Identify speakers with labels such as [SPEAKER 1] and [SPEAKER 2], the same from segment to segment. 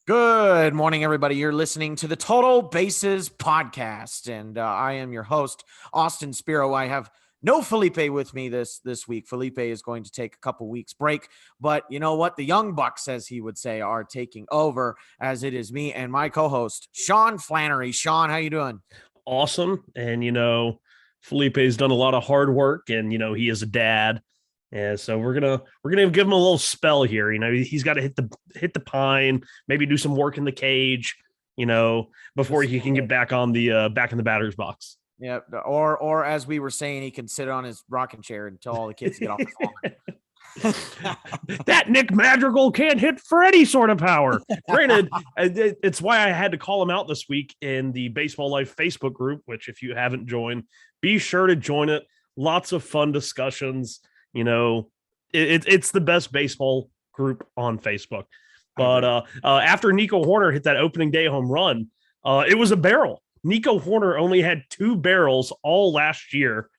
[SPEAKER 1] Good morning, everybody. You're listening to the Total Bases podcast, and I am your host, Austin Spiro. I have no Felipe with me this week. Felipe is going to take a couple weeks break, but you know what? The Young Bucks, as he would say, are taking over, as it is me and my co-host, Sean Flannery. Sean, how you doing?
[SPEAKER 2] Awesome. And Felipe's done a lot of hard work, and he is a dad. And so we're gonna give him a little spell here. He's got to hit the pine, maybe do some work in the cage, before he can get back on the back in the batter's box.
[SPEAKER 1] Yeah, or as we were saying, he can sit on his rocking chair until all the kids get off the phone.
[SPEAKER 2] That Nick Madrigal can't hit for any sort of power. Granted, it's why I had to call him out this week in the Baseball Life Facebook group, which if you haven't joined, be sure to join it. Lots of fun discussions. It's the best baseball group on Facebook. But after Nico Horner hit that opening day home run, it was a barrel. Nico Horner only had 2 barrels all last year,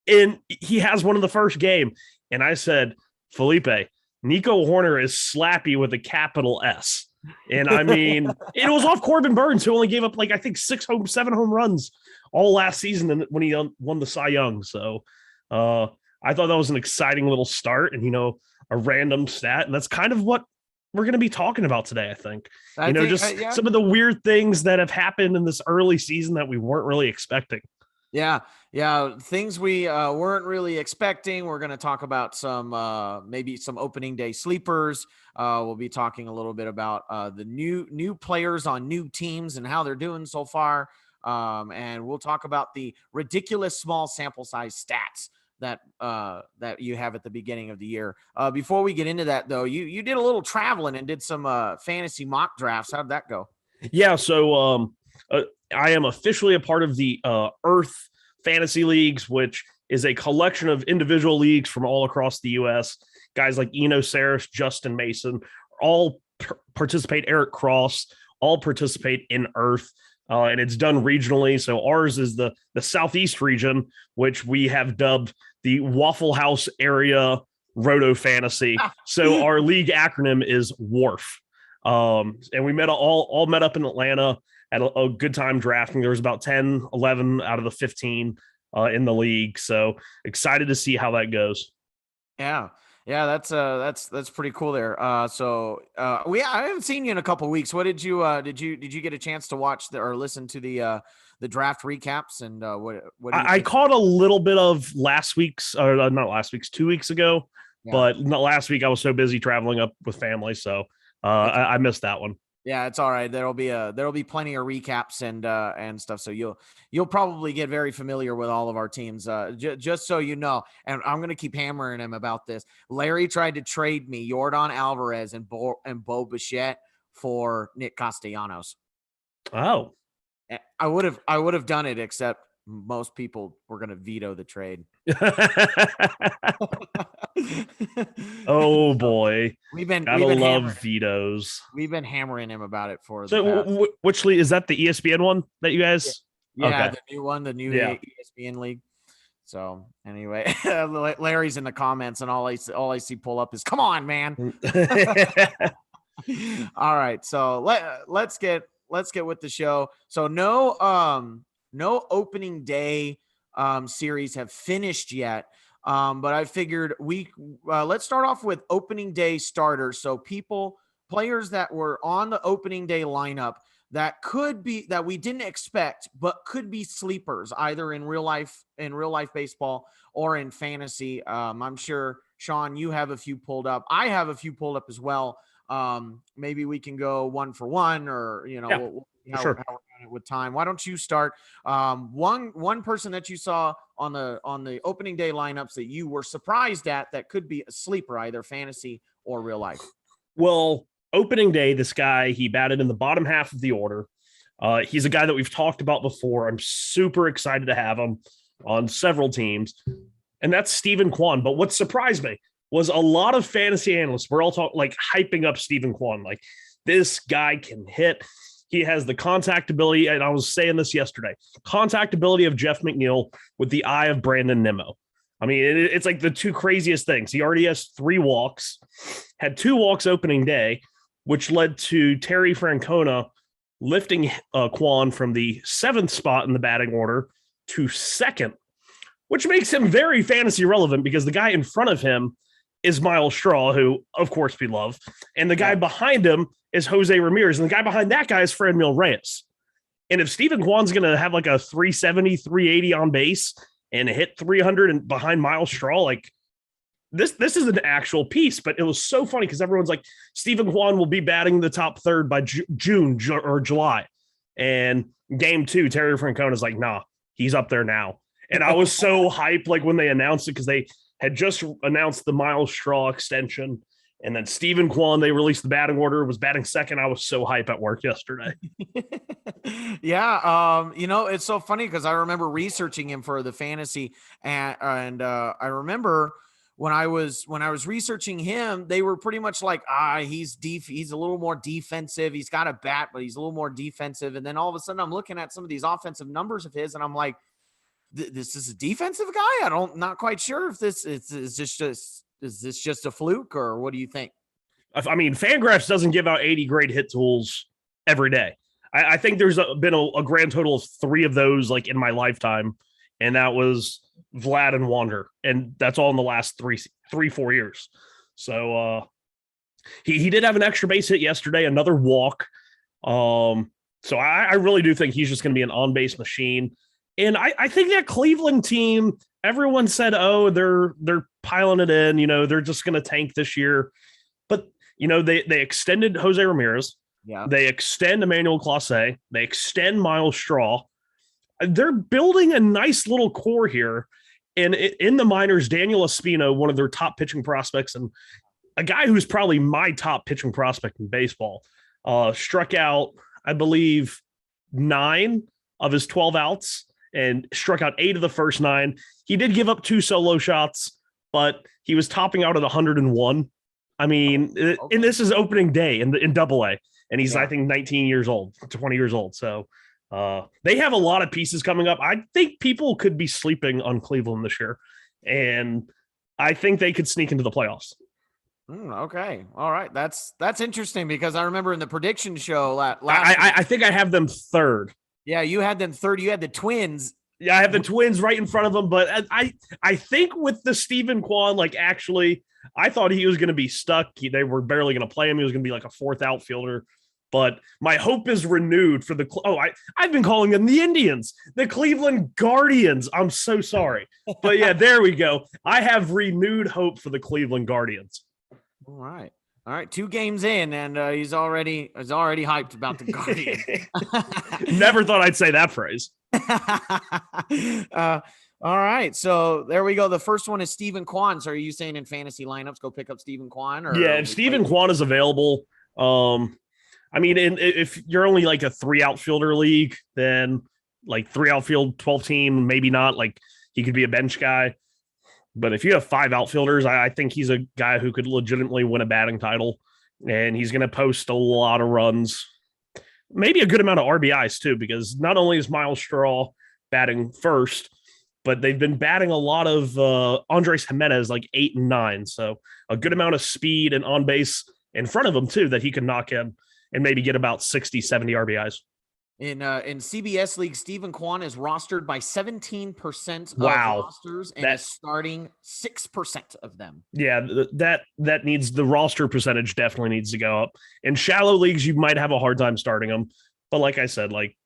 [SPEAKER 2] and he has one in the first game. And I said, Felipe, Nico Horner is slappy with a capital S. And I mean, it was off Corbin Burns, who only gave up I think 7 home runs all last season when he won the Cy Young. So I thought that was an exciting little start and, a random stat. And that's kind of what we're going to be talking about today, I think. Some of the weird things that have happened in this early season that we weren't really expecting.
[SPEAKER 1] Yeah. Things we weren't really expecting. We're going to talk about maybe some opening day sleepers. We'll be talking a little bit about the new players on new teams and how they're doing so far. And we'll talk about the ridiculous small sample size stats that you have at the beginning of the year. Before we get into that, though, you did a little traveling and did some fantasy mock drafts. How'd that go?
[SPEAKER 2] Yeah, so I am officially a part of the Earth Fantasy Leagues, which is a collection of individual leagues from all across the U.S. Guys like Eno Saris, Justin Mason, all participate. Eric Cross, all participate in Earth. And it's done regionally. So ours is the Southeast region, which we have dubbed the Waffle House Area Roto Fantasy. So our league acronym is WARF. And we all met up in Atlanta at a good time drafting. There was about 10, 11 out of the 15 in the league. So excited to see how that goes.
[SPEAKER 1] Yeah, that's pretty cool there. I haven't seen you in a couple of weeks. What did you get a chance to watch or listen to the draft recaps and what
[SPEAKER 2] I caught a little bit of last week's or not last week's 2 weeks ago, but not last week. I was so busy traveling up with family, so I missed that one.
[SPEAKER 1] Yeah, it's all right. There'll be plenty of recaps and stuff. So you'll probably get very familiar with all of our teams. Just so you know, and I'm gonna keep hammering him about this. Larry tried to trade me Yordan Alvarez and Bo Bichette for Nick Castellanos.
[SPEAKER 2] Oh,
[SPEAKER 1] I would have done it, except most people were gonna veto the trade.
[SPEAKER 2] Oh boy,
[SPEAKER 1] we've been
[SPEAKER 2] love vetoes.
[SPEAKER 1] We've been hammering him about it for.
[SPEAKER 2] So, which league is that? The ESPN one that you guys?
[SPEAKER 1] Yeah, okay. The new one, the new ESPN league. So anyway, Larry's in the comments, and all I see pull up is, "Come on, man!" All right, so let's get with the show. So no opening day series have finished yet. But I figured let's start off with opening day starters. So players that were on the opening day lineup that we didn't expect, but could be sleepers either in real life baseball or in fantasy. I'm sure, Sean, you have a few pulled up. I have a few pulled up as well. Maybe we can go one for one, or we'll how we're doing it with time. Why don't you start? One person that you saw on the opening day lineups that you were surprised at that could be a sleeper, either fantasy or real life.
[SPEAKER 2] Well, opening day, this guy, he batted in the bottom half of the order. He's a guy that we've talked about before. I'm super excited to have him on several teams, and that's Stephen Kwan. But what surprised me was a lot of fantasy analysts were all hyping up Stephen Kwan. Like, this guy can hit. He has the contact ability, and I was saying this yesterday, contact ability of Jeff McNeil with the eye of Brandon Nimmo. I mean, it's like the two craziest things. He already has 3 walks, had 2 walks opening day, which led to Terry Francona lifting Kwan from the 7th spot in the batting order to 2nd, which makes him very fantasy relevant because the guy in front of him is Miles Straw, who, of course, we love. And the guy behind him is Jose Ramirez. And the guy behind that guy is Franmil Reyes. And if Stephen Kwan's going to have like a 370, 380 on base and hit 300 and behind Miles Straw, like this is an actual piece. But it was so funny because everyone's like, Stephen Kwan will be batting the top third by June or July. And game 2, Terry Francona is like, nah, he's up there now. And I was so hyped like when they announced it because they had just announced the Miles Straw extension. And then Stephen Kwan, they released the batting order, was batting 2nd. I was so hype at work yesterday.
[SPEAKER 1] Yeah. It's so funny because I remember researching him for the fantasy and I remember when I was researching him, they were pretty much like, he's a little more defensive. He's got a bat, but he's a little more defensive. And then all of a sudden I'm looking at some of these offensive numbers of his and I'm like, this is a defensive guy. Not quite sure if this is this just a fluke or what do you think?
[SPEAKER 2] I mean, Fangraphs doesn't give out 80 grade hit tools every day. I think there's been a grand total of 3 of those like in my lifetime. And that was Vlad and Wander. And that's all in the last 4 years. So he did have an extra base hit yesterday, another walk. So I really do think he's just going to be an on-base machine. And I think that Cleveland team, everyone said, oh, they're piling it in, they're just going to tank this year. But, they extended Jose Ramirez.
[SPEAKER 1] Yeah.
[SPEAKER 2] They extend Emmanuel Clase. They extend Miles Straw. They're building a nice little core here. And in the minors, Daniel Espino, one of their top pitching prospects, and a guy who's probably my top pitching prospect in baseball, struck out, I believe, 9 of his 12 outs and struck out 8 of the first 9. He did give up 2 solo shots, but he was topping out at 101. I mean, and this is opening day in Double-A, and he's, I think, 19 years old, 20 years old. So they have a lot of pieces coming up. I think people could be sleeping on Cleveland this year, and I think they could sneak into the playoffs.
[SPEAKER 1] Okay. All right. That's interesting because I remember in the prediction show
[SPEAKER 2] I think I have them 3rd.
[SPEAKER 1] Yeah, you had them 3rd. You had the Twins.
[SPEAKER 2] Yeah, I have the Twins right in front of them, but I think with the Stephen Kwan, like actually, I thought he was going to be stuck. They were barely going to play him. He was going to be like a 4th outfielder. But my hope is renewed for I've been calling them the Indians, the Cleveland Guardians. I'm so sorry. But yeah, there we go. I have renewed hope for the Cleveland Guardians.
[SPEAKER 1] All right. 2 games in, and he's already hyped about the Guardians.
[SPEAKER 2] Never thought I'd say that phrase.
[SPEAKER 1] All right. So there we go. The first one is Stephen Kwan. So are you saying in fantasy lineups, go pick up Stephen Kwan?
[SPEAKER 2] Yeah, if Stephen Kwan is available, I mean, if you're only like a 3 outfielder league, then like 3 outfield, 12 team, maybe not. Like he could be a bench guy. But if you have 5 outfielders, I think he's a guy who could legitimately win a batting title, and he's going to post a lot of runs, maybe a good amount of RBIs too, because not only is Miles Straw batting first, but they've been batting a lot of Andres Jimenez, like 8 and 9. So a good amount of speed and on base in front of him too, that he can knock in and maybe get about 60, 70 RBIs.
[SPEAKER 1] In CBS League, Stephen Kwan is rostered by 17% of rosters and is starting 6% of them.
[SPEAKER 2] Yeah, that needs, the roster percentage definitely needs to go up. In shallow leagues, you might have a hard time starting him. But like I said, like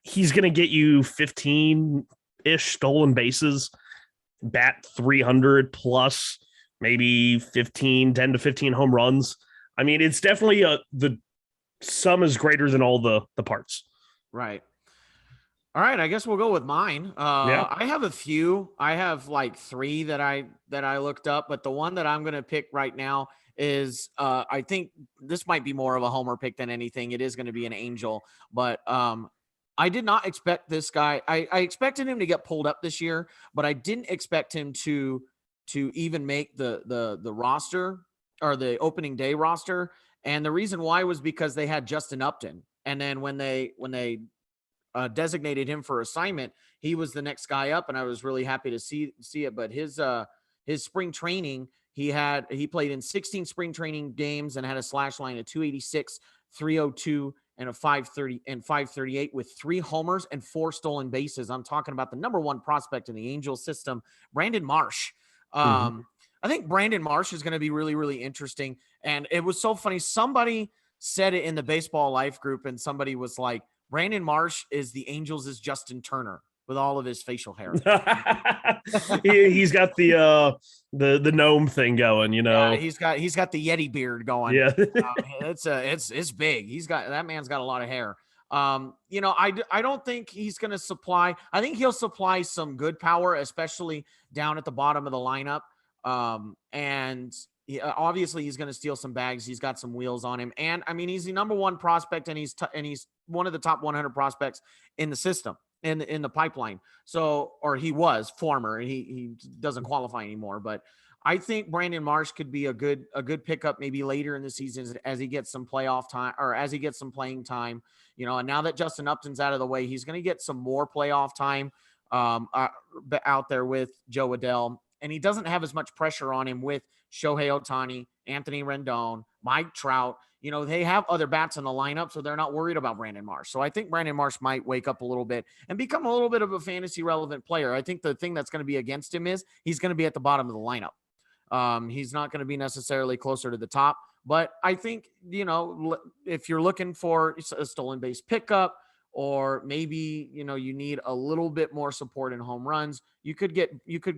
[SPEAKER 2] he's going to get you 15-ish stolen bases, bat 300 plus, maybe 10 to 15 home runs. I mean, it's definitely the sum is greater than all the parts.
[SPEAKER 1] Right. All right. I guess we'll go with mine. I have a few. I have like 3 that I looked up, but the one that I'm going to pick right now is I think this might be more of a homer pick than anything. It is going to be an Angel, but I did not expect this guy. I expected him to get pulled up this year, but I didn't expect him to even make the roster or the opening day roster. And the reason why was because they had Justin Upton. And then when they designated him for assignment, he was the next guy up, and I was really happy to see it. But his spring training, He played in 16 spring training games and had a slash line of 286, 302, and a 530 and 538 with 3 homers and 4 stolen bases. I'm talking about the number 1 prospect in the Angels system, Brandon Marsh. I think Brandon Marsh is going to be really, really interesting. And it was so funny. Somebody said it in the Baseball Life group, and somebody was like, Brandon Marsh is the Angels' Justin Turner with all of his facial hair.
[SPEAKER 2] He's got the gnome thing going,
[SPEAKER 1] Yeah, he's got the Yeti beard going.
[SPEAKER 2] Yeah.
[SPEAKER 1] It's big. That man's got a lot of hair. I don't think he's going to supply. I think he'll supply some good power, especially down at the bottom of the lineup. Obviously he's going to steal some bags. He's got some wheels on him, and I mean he's the number 1 prospect, and he's one of the top 100 prospects in the system, in the pipeline. So, or he was former. He doesn't qualify anymore, but I think Brandon Marsh could be a good pickup maybe later in the season as he gets some playoff time, or as he gets some playing time. And now that Justin Upton's out of the way, he's going to get some more playoff time out there with Joe Adell. And he doesn't have as much pressure on him with Shohei Ohtani, Anthony Rendon, Mike Trout. They have other bats in the lineup, so they're not worried about Brandon Marsh. So I think Brandon Marsh might wake up a little bit and become a little bit of a fantasy relevant player. I think the thing that's going to be against him is he's going to be at the bottom of the lineup. He's not going to be necessarily closer to the top. But I think, if you're looking for a stolen base pickup, or maybe, you need a little bit more support in home runs, you could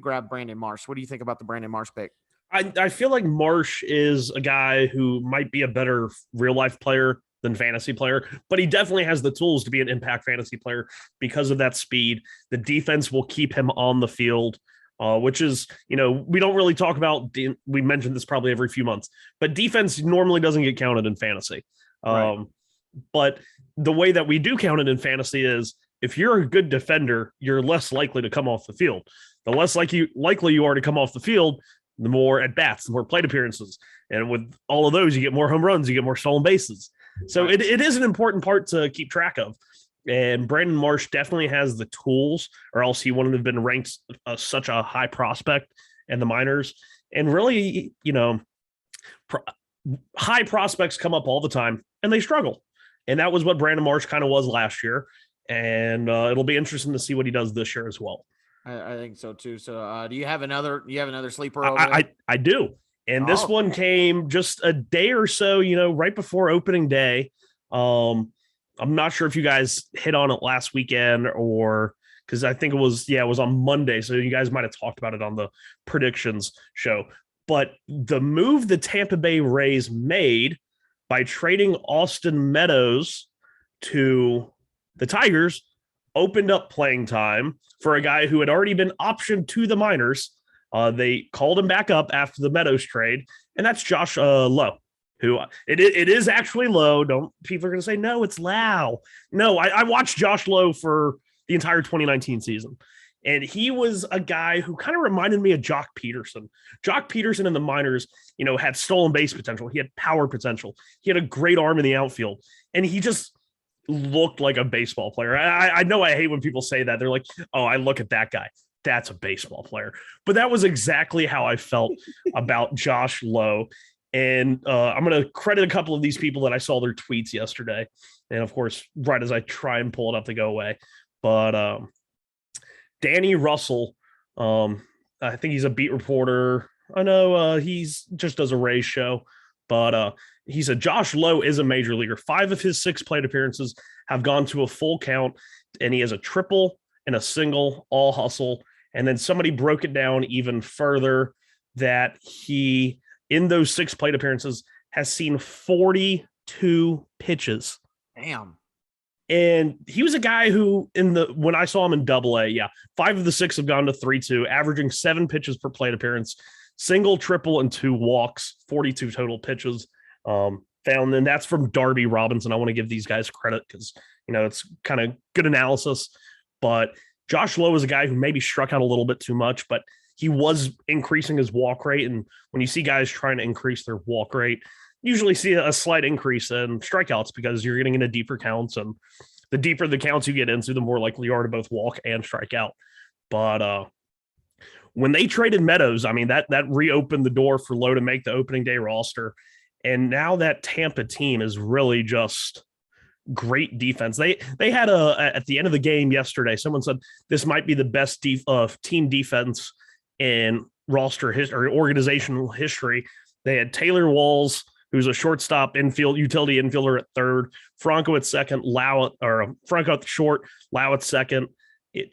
[SPEAKER 1] grab Brandon Marsh. What do you think about the Brandon Marsh pick?
[SPEAKER 2] I feel like Marsh is a guy who might be a better real life player than fantasy player, but he definitely has the tools to be an impact fantasy player because of that speed. The defense will keep him on the field, which is, we don't really talk about, we mentioned this probably every few months, but defense normally doesn't get counted in fantasy.
[SPEAKER 1] Right.
[SPEAKER 2] But the way that we do count it in fantasy is if you're a good defender, you're less likely to come off the field. The less likely you are to come off the field, the more at bats, the more plate appearances. And with all of those, you get more home runs, you get more stolen bases. So
[SPEAKER 1] Right.
[SPEAKER 2] it is an important part to keep track of. And Brandon Marsh definitely has the tools, or else he wouldn't have been ranked such a high prospect in the minors. And really, high prospects come up all the time and they struggle. And that was what Brandon Marsh kind of was last year. And it'll be interesting to see what he does this year as well.
[SPEAKER 1] I think so too. So do you have another sleeper over
[SPEAKER 2] I do. And this one came just a day or so, right before opening day. I'm not sure if you guys hit on it last weekend, or because I think it was on Monday. So you guys might have talked about it on the predictions show. But the move the Tampa Bay Rays made by trading Austin Meadows to the Tigers opened up playing time for a guy who had already been optioned to the minors. They called him back up after the Meadows trade, and that's Josh Lowe, who it is actually Lowe. Don't people are going to say, no, it's Lowe. No, I watched Josh Lowe for the entire 2019 season. And he was a guy who kind of reminded me of Jock Peterson. Jock Peterson in the minors, had stolen base potential. He had power potential. He had a great arm in the outfield. And he just looked like a baseball player. I know I hate when people say that. They're like, oh, I look at that guy. That's a baseball player. But that was exactly how I felt about Josh Lowe. And I'm going to credit a couple of these people that I saw their tweets yesterday. And, of course, right as I try and pull it up to go away. But Danny Russell, I think he's a beat reporter. I know he's just does a Rays show, but he said Josh Lowe is a major leaguer. 5 of his 6 plate appearances have gone to a full count, and he has a triple and a single, all hustle. And then somebody broke it down even further that he, in those 6 plate appearances, has seen 42 pitches.
[SPEAKER 1] Damn.
[SPEAKER 2] And he was a guy who, when I saw him in Double-A, 5 of the 6 have gone to 3-2, averaging 7 pitches per plate appearance, single, triple, and 2 walks, 42 total pitches found. And that's from Darby Robinson. I want to give these guys credit because, it's kind of good analysis. But Josh Lowe is a guy who maybe struck out a little bit too much, but he was increasing his walk rate. And when you see guys trying to increase their walk rate, usually see a slight increase in strikeouts because you're getting into deeper counts, and the deeper the counts you get into, the more likely you are to both walk and strike out. But when they traded Meadows, I mean, that reopened the door for Lowe to make the opening day roster. And now that Tampa team is really just great defense. They had at the end of the game yesterday, someone said this might be the best team defense in roster or organizational history. They had Taylor Walls, who's a shortstop utility infielder at third, Franco at second, Franco at the short, Lowe at second,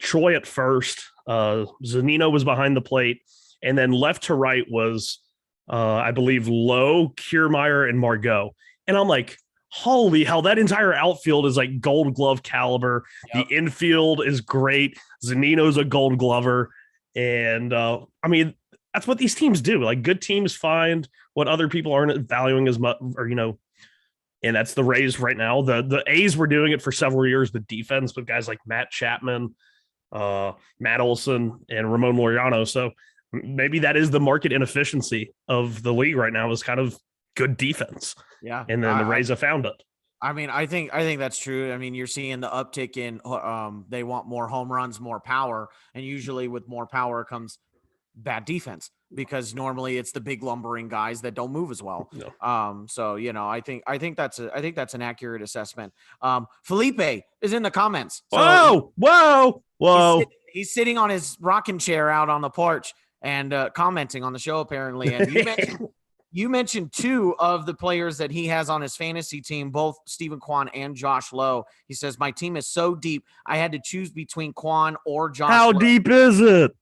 [SPEAKER 2] Troy at first, Zunino was behind the plate, and then left to right was I believe Lowe, Kiermaier, and Margot. And I'm like, holy hell, that entire outfield is like Gold Glove caliber. Yep. The infield is great. Zunino's a Gold Glover. And I mean, that's what these teams do. Like, good teams find what other people aren't valuing as much, and that's the Rays right now. The A's were doing it for several years, the defense with guys like Matt Chapman, Matt Olson, and Ramon Laureano. So maybe that is the market inefficiency of the league right now, is kind of good defense.
[SPEAKER 1] Yeah.
[SPEAKER 2] And then the Rays have found it.
[SPEAKER 1] I mean, I think that's true. I mean, you're seeing the uptick in they want more home runs, more power, and usually with more power comes bad defense, because normally it's the big lumbering guys that don't move as well. No. So, I think that's an accurate assessment. Felipe is in the comments. So
[SPEAKER 2] whoa.
[SPEAKER 1] He's sitting on his rocking chair out on the porch and commenting on the show, apparently. And you mentioned two of the players that he has on his fantasy team, both Stephen Kwan and Josh Lowe. He says, my team is so deep, I had to choose between Kwan or Josh Lowe.
[SPEAKER 2] How deep is it?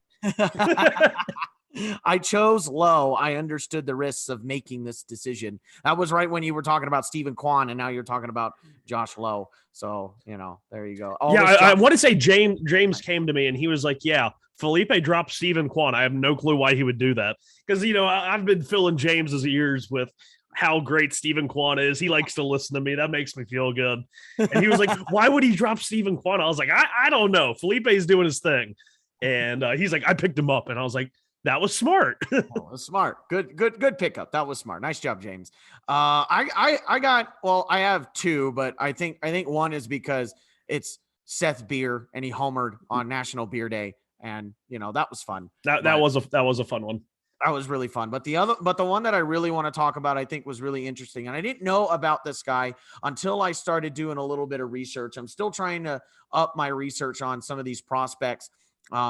[SPEAKER 1] I chose Lowe. I understood the risks of making this decision. That was right when you were talking about Stephen Kwan, and now you're talking about Josh Lowe. So, there you go.
[SPEAKER 2] I want to say James came to me and he was like, yeah, Felipe dropped Stephen Kwan. I have no clue why he would do that. Because, I've been filling James's ears with how great Stephen Kwan is. He likes to listen to me. That makes me feel good. And he was like, why would he drop Stephen Kwan? I was like, I don't know. Felipe's doing his thing. And he's like, I picked him up. And I was like, that was smart.
[SPEAKER 1] That was smart. Good pickup. That was smart. Nice job, James. I have two, but I think one is because it's Seth Beer and he homered on National Beer Day. And that was fun.
[SPEAKER 2] That was a fun one.
[SPEAKER 1] That was really fun. But the one that I really want to talk about, I think was really interesting. And I didn't know about this guy until I started doing a little bit of research. I'm still trying to up my research on some of these prospects.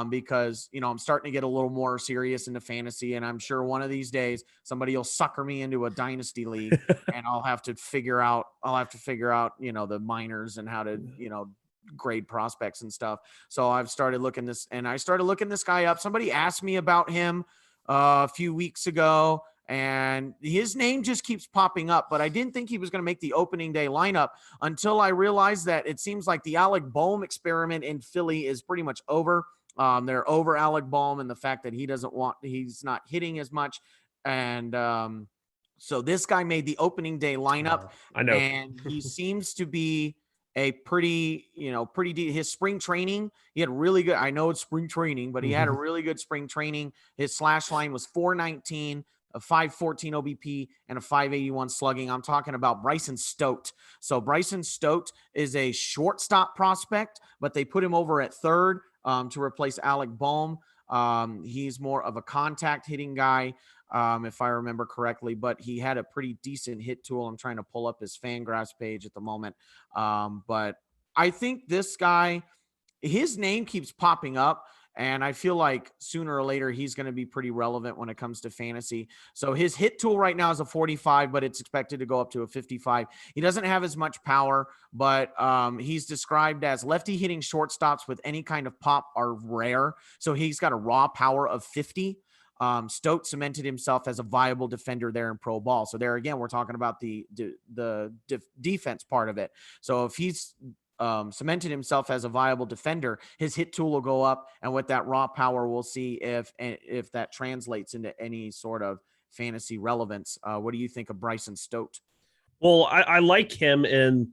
[SPEAKER 1] Because, I'm starting to get a little more serious into fantasy, and I'm sure one of these days somebody will sucker me into a dynasty league and I'll have to figure out, the minors and how to, grade prospects and stuff. So I've started looking this guy up. Somebody asked me about him a few weeks ago, and his name just keeps popping up, but I didn't think he was going to make the opening day lineup until I realized that it seems like the Alec Boehm experiment in Philly is pretty much over. They're over Alec Boehm and the fact that he's not hitting as much. And so this guy made the opening day lineup.
[SPEAKER 2] I know.
[SPEAKER 1] And he seems to be a pretty his spring training. He had really good, I know it's spring training, but he had a really good spring training. His slash line was 419, a 514 OBP, and a 581 slugging. I'm talking about Bryson Stott. So Bryson Stott is a shortstop prospect, but they put him over at third to replace Alec Boehm. He's more of a contact hitting guy, if I remember correctly, but he had a pretty decent hit tool. I'm trying to pull up his Fangraphs page at the moment. But I think this guy, his name keeps popping up, and I feel like sooner or later he's going to be pretty relevant when it comes to fantasy. So his hit tool right now is a 45, but it's expected to go up to a 55. He doesn't have as much power, but he's described as lefty hitting shortstops with any kind of pop are rare. So he's got a raw power of 50. Stott cemented himself as a viable defender there in pro ball. So there again, we're talking about the defense part of it. So if he's cemented himself as a viable defender, his hit tool will go up, and with that raw power, we'll see if that translates into any sort of fantasy relevance. What do you think of Bryson Stott?
[SPEAKER 2] Well, I like him, and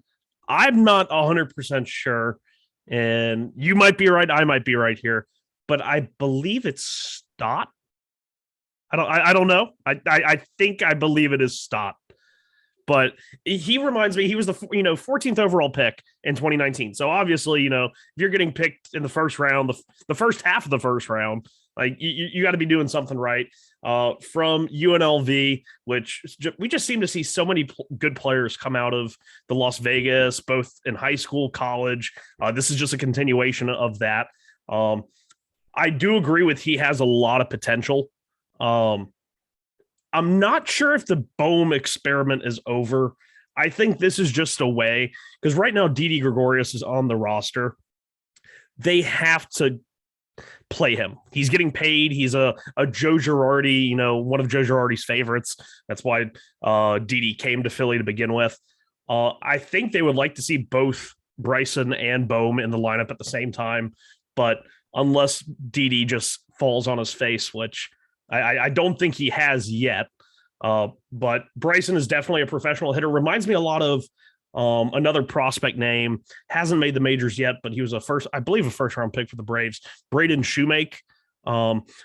[SPEAKER 2] I'm not 100% sure, and you might be right, I might be right here, but I believe it's Stott. I don't know. I think I believe it is Stott. But he reminds me, he was the 14th overall pick in 2019. So obviously, if you're getting picked in the first round, the first half of the first round, Like you got to be doing something right. From UNLV, which we just seem to see so many good players come out of the Las Vegas, both in high school, college. This is just a continuation of that. I do agree with he has a lot of potential. I'm not sure if the Bohm experiment is over. I think this is just a way, because right now Didi Gregorius is on the roster. They have to play him. He's getting paid. He's a Joe Girardi, one of Joe Girardi's favorites. That's why Didi came to Philly to begin with. I think they would like to see both Bryson and Bohm in the lineup at the same time, but unless Didi just falls on his face, which I don't think he has yet. But Bryson is definitely a professional hitter. Reminds me a lot of another prospect name. Hasn't made the majors yet, but he was a first round pick for the Braves. Braden Shoemake.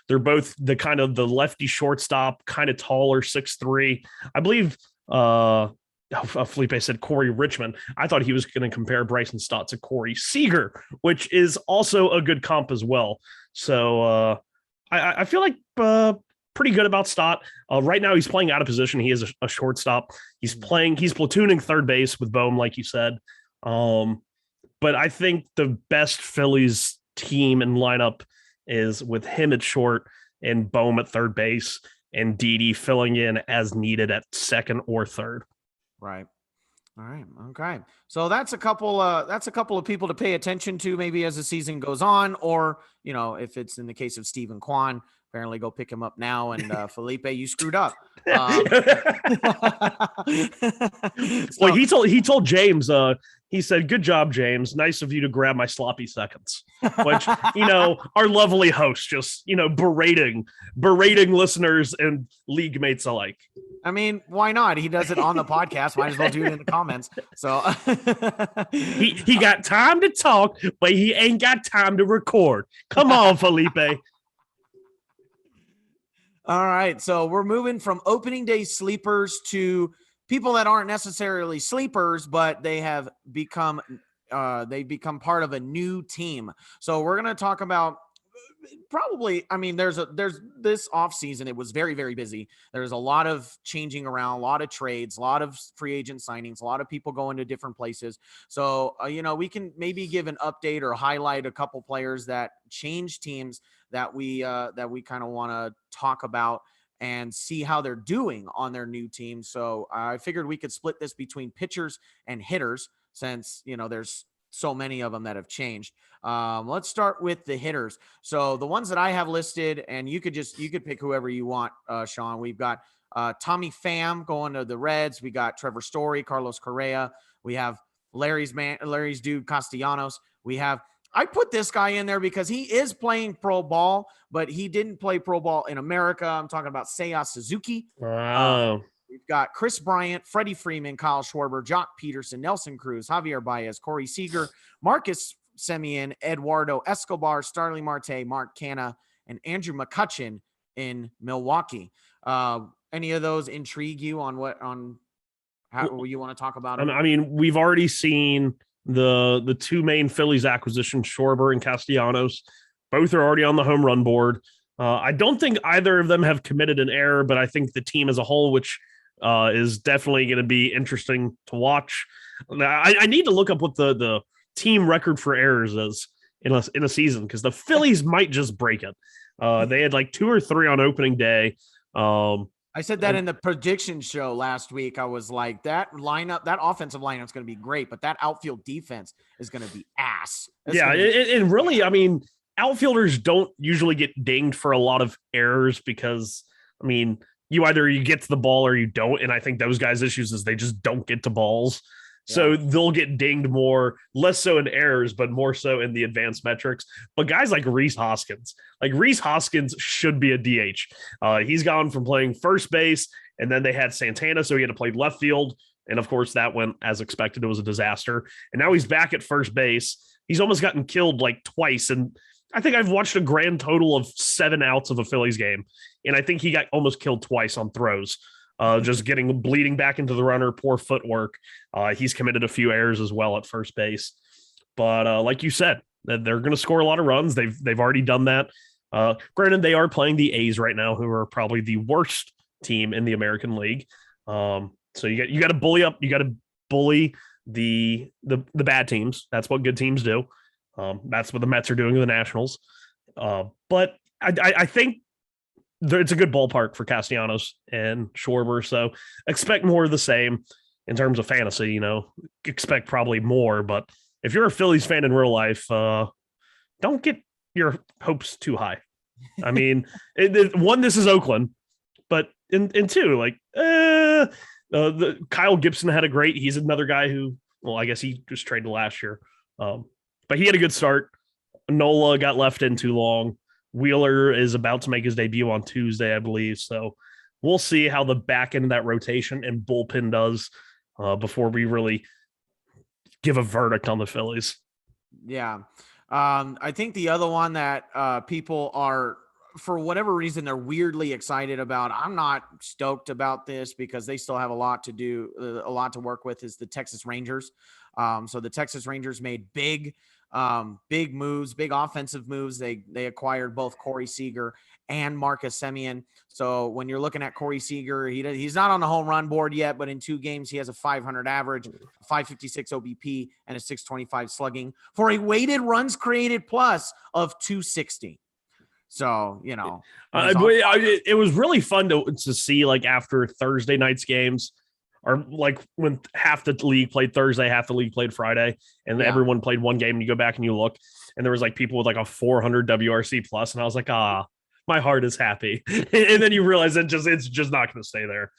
[SPEAKER 2] They're both the kind of the lefty shortstop, kind of taller, 6'3". I believe Felipe said Corey Richmond. I thought he was going to compare Bryson Stott to Corey Seager, which is also a good comp as well. So I feel like pretty good about Stott. Right now he's playing out of position. He is a shortstop. He's platooning third base with Bohm, like you said. But I think the best Phillies team and lineup is with him at short and Bohm at third base and Didi filling in as needed at second or third.
[SPEAKER 1] Right. All right. Okay. So that's a couple of people to pay attention to maybe as the season goes on, or, if it's in the case of Stephen Kwan, apparently go pick him up now. And Felipe, you screwed up. Well,
[SPEAKER 2] he told James, he said, "Good job, James. Nice of you to grab my sloppy seconds," which, our lovely host just, berating listeners and league mates alike.
[SPEAKER 1] I mean, why not? He does it on the podcast. Might as well do it in the comments. So
[SPEAKER 2] he got time to talk, but he ain't got time to record. Come on, Felipe.
[SPEAKER 1] All right. So we're moving from opening day sleepers to people that aren't necessarily sleepers, but they have become part of a new team. So we're going to talk about there's this off season. It was very, very busy. There's a lot of changing around, a lot of trades, a lot of free agent signings, a lot of people going to different places. So, we can maybe give an update or highlight a couple players that changed teams that we kind of want to talk about and see how they're doing on their new team. So I figured we could split this between pitchers and hitters since, there's so many of them that have changed. Let's start with the hitters. So the ones that I have listed, and you could pick whoever you want, Sean. We've got Tommy Pham going to the Reds. We got Trevor Story, Carlos Correa. We have Larry's dude Castellanos. I put this guy in there because he is playing pro ball, but he didn't play pro ball in America. I'm talking about Seiya Suzuki.
[SPEAKER 2] Wow.
[SPEAKER 1] We've got Chris Bryant, Freddie Freeman, Kyle Schwarber, Jock Peterson, Nelson Cruz, Javier Baez, Corey Seager, Marcus Semien, Eduardo Escobar, Starling Marte, Mark Canha, and Andrew McCutchen in Milwaukee. Any of those intrigue you on how you want to talk about them?
[SPEAKER 2] I mean, we've already seen the two main Phillies acquisitions, Schwarber and Castellanos. Both are already on the home run board. I don't think either of them have committed an error, but I think the team as a whole, which is definitely going to be interesting to watch. I need to look up what the team record for errors is in a season, because the Phillies might just break it. They had like 2 or 3 on opening day.
[SPEAKER 1] I said that in the prediction show last week. I was like, that offensive lineup is going to be great, but that outfield defense is going to be ass.
[SPEAKER 2] It really, I mean, outfielders don't usually get dinged for a lot of errors because, I mean, you get to the ball or you don't. And I think those guys' issues is they just don't get to balls. So they'll get dinged more, less so in errors, but more so in the advanced metrics. But guys like Rhys Hoskins should be a DH. He's gone from playing first base, and then they had Santana, so he had to play left field. And of course, that went as expected. It was a disaster. And now he's back at first base. He's almost gotten killed like twice. And I think I've watched a grand total of 7 outs of a Phillies game. And I think he got almost killed twice on throws. Just bleeding back into the runner, poor footwork. He's committed a few errors as well at first base. But like you said, they're going to score a lot of runs. They've already done that. Granted, they are playing the A's right now, who are probably the worst team in the American League. So you got to bully up. You got to bully the bad teams. That's what good teams do. That's what the Mets are doing to the Nationals. But I think it's a good ballpark for Castellanos and Schwarber. So expect more of the same in terms of fantasy. Expect probably more. But if you're a Phillies fan in real life, don't get your hopes too high. I mean, one, this is Oakland, but in two, the Kyle Gibson had a great. He's another guy who, well, I guess he just traded last year, but he had a good start. Nola got left in too long. Wheeler is about to make his debut on Tuesday, I believe. So we'll see how the back end of that rotation and bullpen does before we really give a verdict on the Phillies.
[SPEAKER 1] Yeah. I think the other one that people are, for whatever reason, they're weirdly excited about. I'm not stoked about this because they still have a lot to do, a lot to work with, is the Texas Rangers. So the Texas Rangers made big moves, big offensive moves. They acquired both Corey Seager and Marcus Semien. So when you're looking at Corey Seager, he's not on the home run board yet, but in 2 games, he has a 500 average, 556 OBP, and a 625 slugging for a weighted runs created plus of 260. So,
[SPEAKER 2] it was really fun to see, after Thursday night's games, or when half the league played Thursday, half the league played Friday, and everyone played one game, and you go back and you look, and there was people with a 400 WRC plus, and I was like, my heart is happy. And then you realize it's just not going to stay there.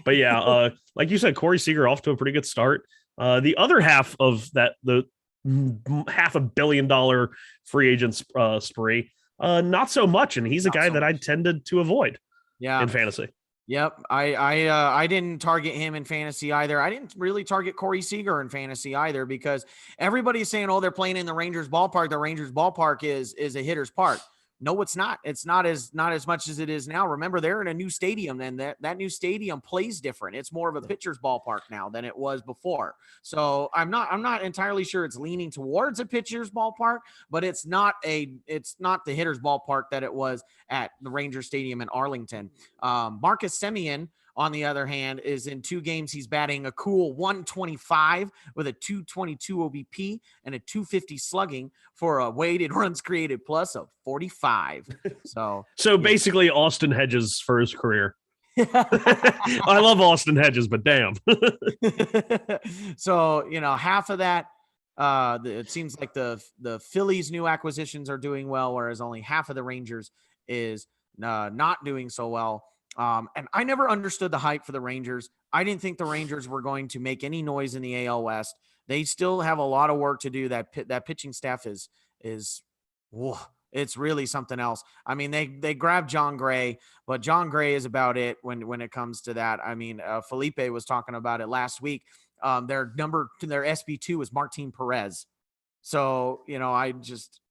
[SPEAKER 2] But yeah, like you said, Corey Seager off to a pretty good start. The other half of that, the $500 million free agent spree, not so much, and he's a guy that I tended to avoid in fantasy.
[SPEAKER 1] Yep. I didn't target him in fantasy either. I didn't really target Corey Seager in fantasy either, because everybody's saying, they're playing in the Rangers ballpark. The Rangers ballpark is a hitter's park. No, it's not. It's not as much as it is now. Remember, they're in a new stadium, and that new stadium plays different. It's more of a pitcher's ballpark now than it was before. So I'm not entirely sure it's leaning towards a pitcher's ballpark, but it's not the hitter's ballpark that it was at the Ranger Stadium in Arlington. Marcus Semien, on the other hand, is in 2 games. He's batting a cool 125 with a 222 OBP and a 250 slugging for a weighted runs created plus of 45. So
[SPEAKER 2] basically Austin Hedges for his career. I love Austin Hedges, but damn.
[SPEAKER 1] So, half of that, it seems like the Phillies' new acquisitions are doing well, whereas only half of the Rangers is not doing so well. And I never understood the hype for the Rangers. I didn't think the Rangers were going to make any noise in the AL West. They still have a lot of work to do. That pitching staff is it's really something else. I mean, they grabbed John Gray, but John Gray is about it when it comes to that. I mean, Felipe was talking about it last week. Their SB2 is Martin Perez. So,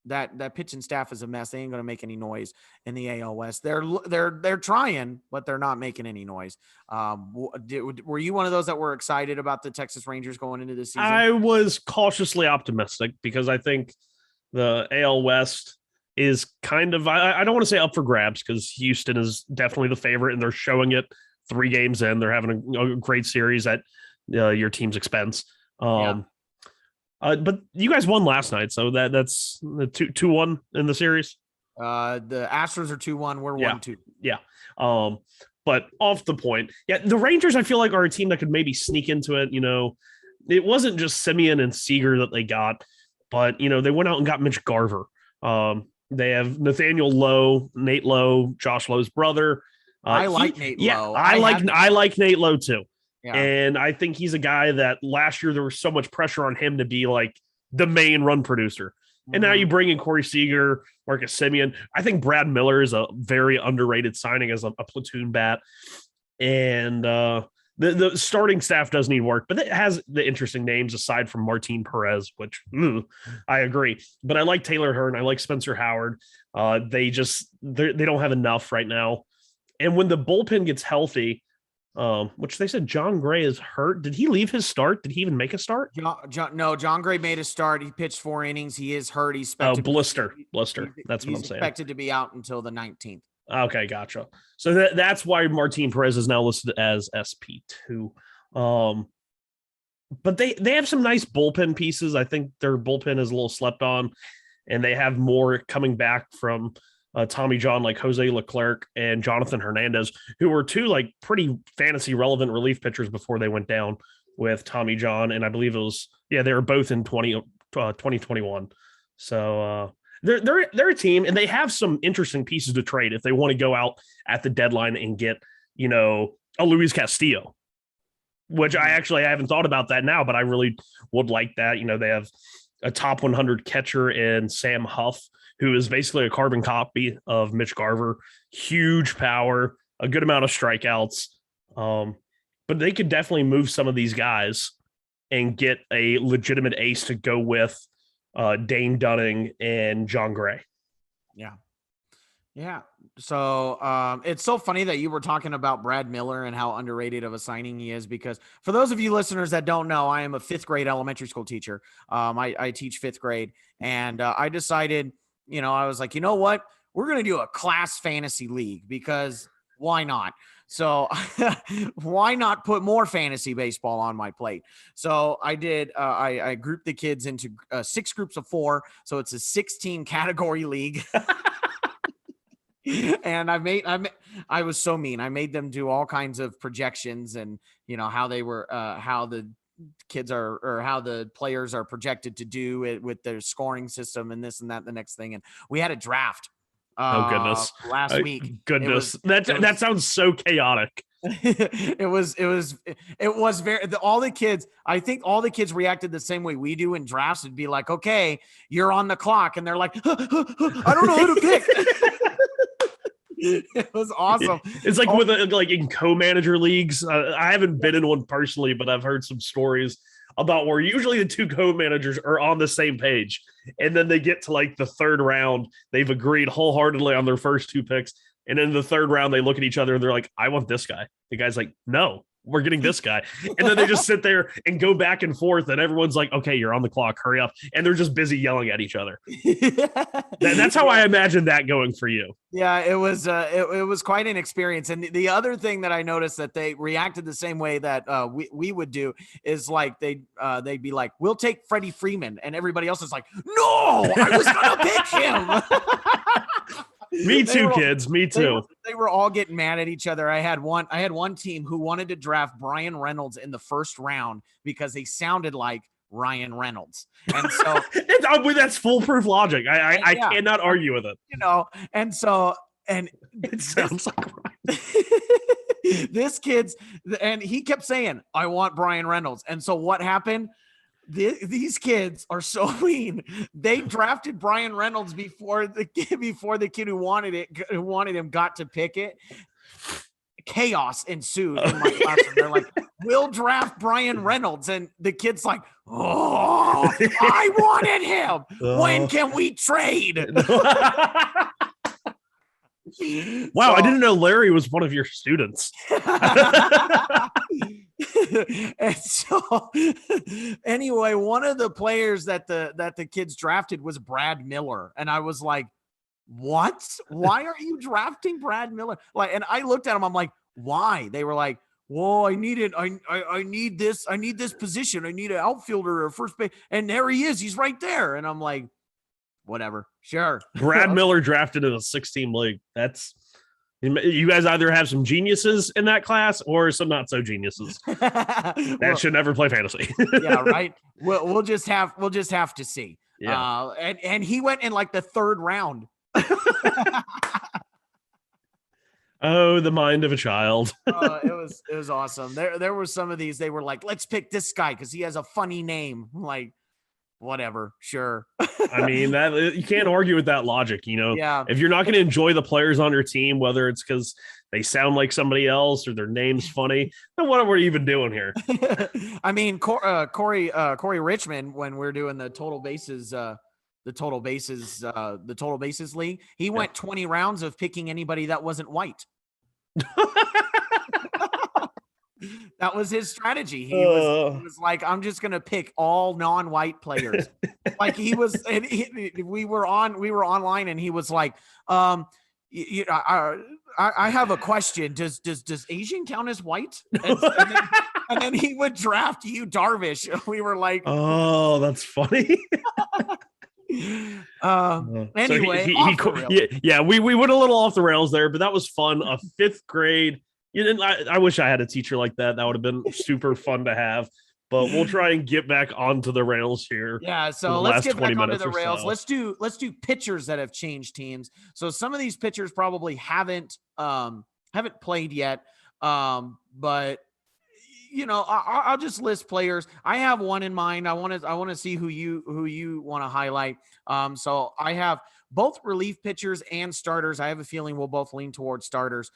[SPEAKER 1] that pitching staff is a mess. They ain't going to make any noise in the AL West. They're trying, but they're not making any noise. Were you one of those that were excited about the Texas Rangers going into this season?
[SPEAKER 2] I was cautiously optimistic because I think the AL West is kind of, I don't want to say up for grabs, because Houston is definitely the favorite, and they're showing it 3 games in. They're having a great series at your team's expense. But you guys won last night, so that's the 2-1 in the series.
[SPEAKER 1] The Astros are 2-1. We're 1-2.
[SPEAKER 2] Yeah. But off the point, the Rangers, I feel like, are a team that could maybe sneak into it. It wasn't just Semien and Seager that they got, but they went out and got Mitch Garver. They have Nathaniel Lowe, Nate Lowe, Josh Lowe's brother.
[SPEAKER 1] I like Nate Lowe.
[SPEAKER 2] I like Nate Lowe too.
[SPEAKER 1] Yeah.
[SPEAKER 2] And I think he's a guy that last year there was so much pressure on him to be like the main run producer. Mm-hmm. And now you bring in Corey Seager, Marcus Semien. I think Brad Miller is a very underrated signing as a platoon bat. And the starting staff does need work, but it has the interesting names aside from Martin Perez, which I agree. But I like Taylor Hearn. I like Spencer Howard. They don't have enough right now. And when the bullpen gets healthy, which they said John Gray is hurt. Did he leave his start? Did he even make a start?
[SPEAKER 1] John Gray made a start. He pitched 4 innings. He is hurt. He's
[SPEAKER 2] Oh,
[SPEAKER 1] expected.
[SPEAKER 2] blister. That's what
[SPEAKER 1] He's
[SPEAKER 2] I'm saying.
[SPEAKER 1] expected to be out until the 19th.
[SPEAKER 2] Okay, gotcha. So that's why Martin Perez is now listed as SP2. But they have some nice bullpen pieces. I think their bullpen is a little slept on, and they have more coming back from Tommy John, like Jose Leclerc and Jonathan Hernandez, who were two like pretty fantasy relevant relief pitchers before they went down with Tommy John. And I believe it was, they were both in 2021. So they're a team, and they have some interesting pieces to trade if they want to go out at the deadline and get, a Luis Castillo, which I haven't thought about that now, but I really would like that. They have a top 100 catcher in Sam Huff, who is basically a carbon copy of Mitch Garver, huge power, a good amount of strikeouts. But they could definitely move some of these guys and get a legitimate ace to go with Dane Dunning and John Gray.
[SPEAKER 1] Yeah. Yeah. So it's so funny that you were talking about Brad Miller and how underrated of a signing he is, because for those of you listeners that don't know, I am a 5th grade elementary school teacher. I teach 5th grade, and I decided, I was like, you know what? We're going to do a class fantasy league, because why not? So why not put more fantasy baseball on my plate? So I did, I grouped the kids into 6 groups of 4. So it's a 16 category league. And I was so mean. I made them do all kinds of projections and, how they were, how the kids are, or how the players are projected to do it with their scoring system and this and that, the next thing. And we had a draft.
[SPEAKER 2] Oh goodness.
[SPEAKER 1] Last week.
[SPEAKER 2] Goodness. That sounds so chaotic.
[SPEAKER 1] It was very, I think all the kids reacted the same way we do in drafts. It'd be like, okay, you're on the clock. And they're like, I don't know who to pick. It was awesome.
[SPEAKER 2] It's like like in co-manager leagues. I haven't been in one personally, but I've heard some stories about where usually the 2 co-managers are on the same page, and then they get to like the 3rd round. They've agreed wholeheartedly on their first 2 picks, and in the 3rd round they look at each other and they're like, "I want this guy." The guy's like, "No, we're getting this guy." And then they just sit there and go back and forth, and everyone's like, "Okay, you're on the clock, hurry up." And they're just busy yelling at each other. That's how I imagine that going for you.
[SPEAKER 1] Yeah, it was quite an experience. And the other thing that I noticed that they reacted the same way that we would do is like they'd be like, "We'll take Freddie Freeman," and everybody else is like, "No, I was gonna pick him."
[SPEAKER 2] Me too, kids. Me too.
[SPEAKER 1] They were all getting mad at each other. I had one team who wanted to draft Brian Reynolds in the 1st round because he sounded like Ryan Reynolds. And so
[SPEAKER 2] that's foolproof logic. I cannot argue with it.
[SPEAKER 1] And so, and
[SPEAKER 2] it sounds like Ryan.
[SPEAKER 1] This kid's, and he kept saying, "I want Brian Reynolds." And so what happened? These kids are so mean. They drafted Brian Reynolds before the kid who wanted him got to pick it. Chaos ensued in my classroom. They're like, "We'll draft Brian Reynolds," and the kid's like, "Oh, I wanted him. When can we trade?"
[SPEAKER 2] Wow, I didn't know Larry was one of your students.
[SPEAKER 1] And so anyway, one of the players that the kids drafted was Brad Miller. And I was like, "What? Why are you drafting Brad Miller?" Like, and I looked at him, I'm like, "Why?" They were like, "Well, I need this position. I need an outfielder or first base." And there he is. He's right there. And I'm like, whatever. Sure.
[SPEAKER 2] Brad Miller drafted in a 6-team league. You guys either have some geniuses in that class or some not so geniuses that should never play fantasy.
[SPEAKER 1] Yeah, right. We'll just have to see.
[SPEAKER 2] Yeah.
[SPEAKER 1] And he went in like the 3rd round.
[SPEAKER 2] Oh, the mind of a child.
[SPEAKER 1] It was awesome. There were some of these. They were like, "Let's pick this guy because he has a funny name." I'm like, whatever, sure.
[SPEAKER 2] I mean, that you can't argue with that logic,
[SPEAKER 1] Yeah.
[SPEAKER 2] If you're not going to enjoy the players on your team, whether it's because they sound like somebody else or their name's funny, then what are we even doing here?
[SPEAKER 1] I mean, Corey Richmond, when we're doing the total bases league, he went 20 rounds of picking anybody that wasn't white. That was his strategy. He was like, I'm just gonna pick all non-white players. Like he was, and we were online, and he was like, I have a question. Does Asian count as white? And then he would draft you, Darvish. We were like,
[SPEAKER 2] oh, that's funny.
[SPEAKER 1] Anyway,
[SPEAKER 2] we went a little off the rails there, but that was fun. A fifth grade. I wish I had a teacher like that. That would have been super fun to have. But we'll try and get back onto the rails here.
[SPEAKER 1] Yeah, so let's get back onto the rails. So. Let's do pitchers that have changed teams. So some of these pitchers probably haven't played yet, but I'll just list players. I have one in mind. I want to see who you want to highlight. So I have both relief pitchers and starters. I have a feeling we'll both lean towards starters.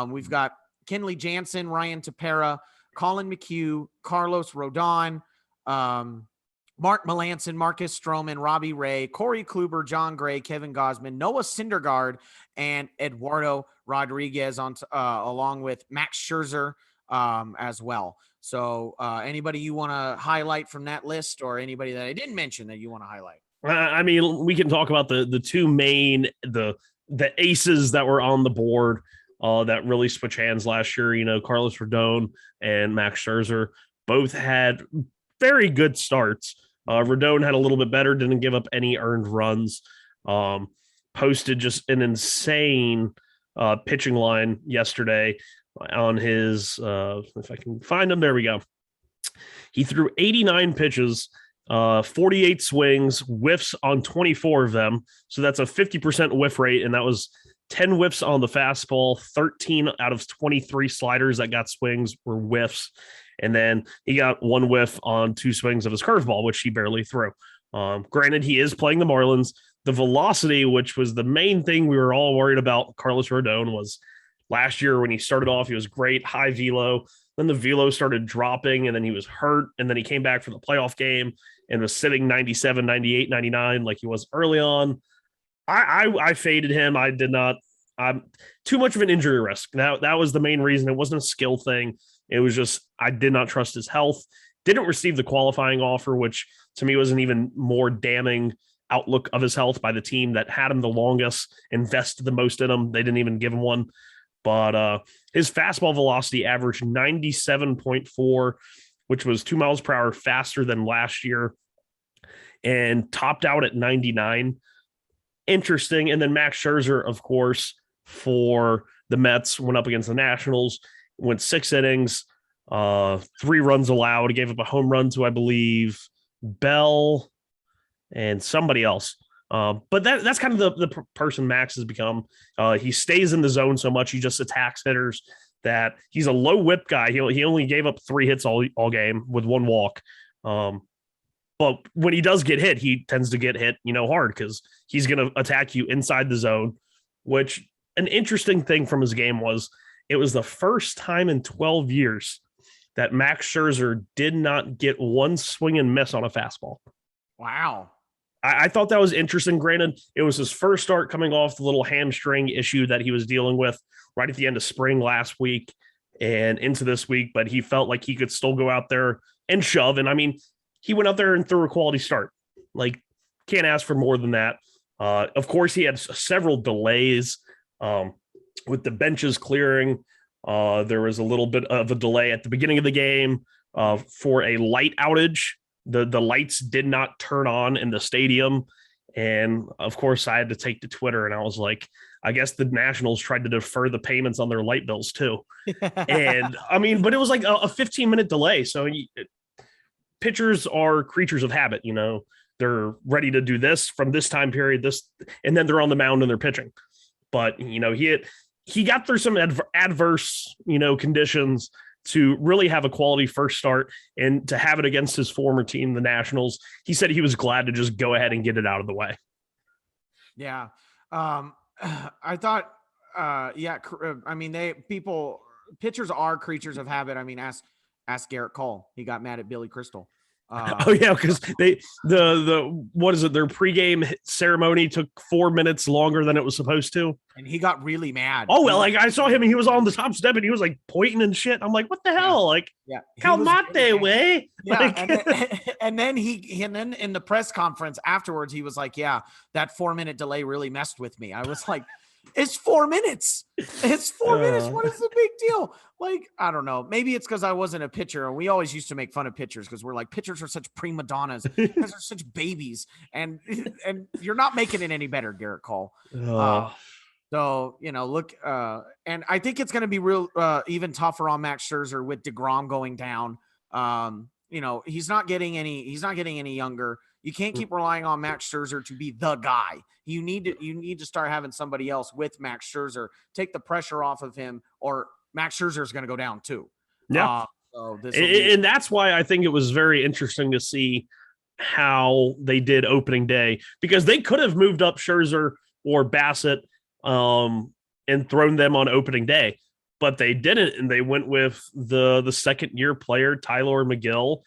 [SPEAKER 1] We've got Kenley Jansen, Ryan Tepera, Colin McHugh, Carlos Rodon, Mark Melancon, Marcus Stroman, Robbie Ray, Corey Kluber, John Gray, Kevin Gausman, Noah Syndergaard, and Eduardo Rodriguez along with Max Scherzer as well. So anybody you want to highlight from that list, or anybody that I didn't mention that you want to highlight?
[SPEAKER 2] I mean, we can talk about the two main, the aces that were on the board that really switch hands last year. Carlos Rodon and Max Scherzer both had very good starts. Rodon had a little bit better, didn't give up any earned runs, posted just an insane pitching line yesterday on his, if I can find him, there we go. He threw 89 pitches, 48 swings, whiffs on 24 of them. So that's a 50% whiff rate. And that was 10 whiffs on the fastball, 13 out of 23 sliders that got swings were whiffs. And then he got one whiff on 2 swings of his curveball, which he barely threw. Granted, he is playing the Marlins. The velocity, which was the main thing we were all worried about Carlos Rodon, was last year when he started off, he was great, high velo. Then the velo started dropping, and then he was hurt. And then he came back for the playoff game and was sitting 97, 98, 99 like he was early on. I faded him. I did not. Too much of an injury risk. That was the main reason. It wasn't a skill thing. It was just I did not trust his health. Didn't receive the qualifying offer, which to me was an even more damning outlook of his health by the team that had him the longest, invested the most in him. They didn't even give him one. But his fastball velocity averaged 97.4, which was 2 miles per hour faster than last year, and topped out at 99. Interesting. And then Max Scherzer, of course, for the Mets, went up against the Nationals, went 6 innings, 3 runs allowed. He gave up a home run to, I believe, Bell and somebody else. But that's kind of the person Max has become. He stays in the zone so much. He just attacks hitters. That he's a low whip guy. He only gave up 3 hits all game with 1 walk. But when he does get hit, he tends to get hit, hard because he's going to attack you inside the zone, which an interesting thing from his game was it was the first time in 12 years that Max Scherzer did not get 1 swing and miss on a fastball.
[SPEAKER 1] Wow.
[SPEAKER 2] I thought that was interesting. Granted, it was his first start coming off the little hamstring issue that he was dealing with right at the end of spring last week and into this week, but he felt like he could still go out there and shove. And I mean, he went out there and threw a quality start. Like, can't ask for more than that. Of course, he had several delays with the benches clearing. There was a little bit of a delay at the beginning of the game for a light outage. The lights did not turn on in the stadium. And of course, I had to take to Twitter and I was like, I guess the Nationals tried to defer the payments on their light bills too. And I mean, but it was like a 15-minute delay. So pitchers are creatures of habit, they're ready to do this from this time period, and then they're on the mound and they're pitching. But, he got through some adverse, conditions to really have a quality first start and to have it against his former team, the Nationals. He said he was glad to just go ahead and get it out of the way.
[SPEAKER 1] Yeah. I thought, pitchers are creatures of habit. I mean, ask Garrett Cole. He got mad at Billy Crystal.
[SPEAKER 2] Oh yeah, because the what is it? Their pregame ceremony took 4 minutes longer than it was supposed to,
[SPEAKER 1] and he got really mad.
[SPEAKER 2] Oh well, like I saw him and he was on the top step and he was like pointing and shit. I'm like, what the
[SPEAKER 1] Yeah,
[SPEAKER 2] hell? Like,
[SPEAKER 1] yeah, he was really
[SPEAKER 2] calmate,
[SPEAKER 1] mad.
[SPEAKER 2] way.
[SPEAKER 1] Yeah,
[SPEAKER 2] Like,
[SPEAKER 1] and then in the press conference afterwards, he was like, "Yeah, that 4 minute delay really messed with me." I was like, "It's 4 minutes. It's 4 minutes. What is the big deal?" Like, I don't know. Maybe it's because I wasn't a pitcher, and we always used to make fun of pitchers because we're like, pitchers are such prima donnas, because they're such babies, and you're not making it any better, Garrett Cole. So, look, and I think it's going to be real, even tougher on Max Scherzer with DeGrom going down. He's not getting any younger. You can't keep relying on Max Scherzer to be the guy. You need to start having somebody else with Max Scherzer, take the pressure off of him, or Max Scherzer is going to go down too.
[SPEAKER 2] Yeah. And that's why I think it was very interesting to see how they did opening day, because they could have moved up Scherzer or Bassett and thrown them on opening day, but they didn't, and they went with the second year player Tyler McGill,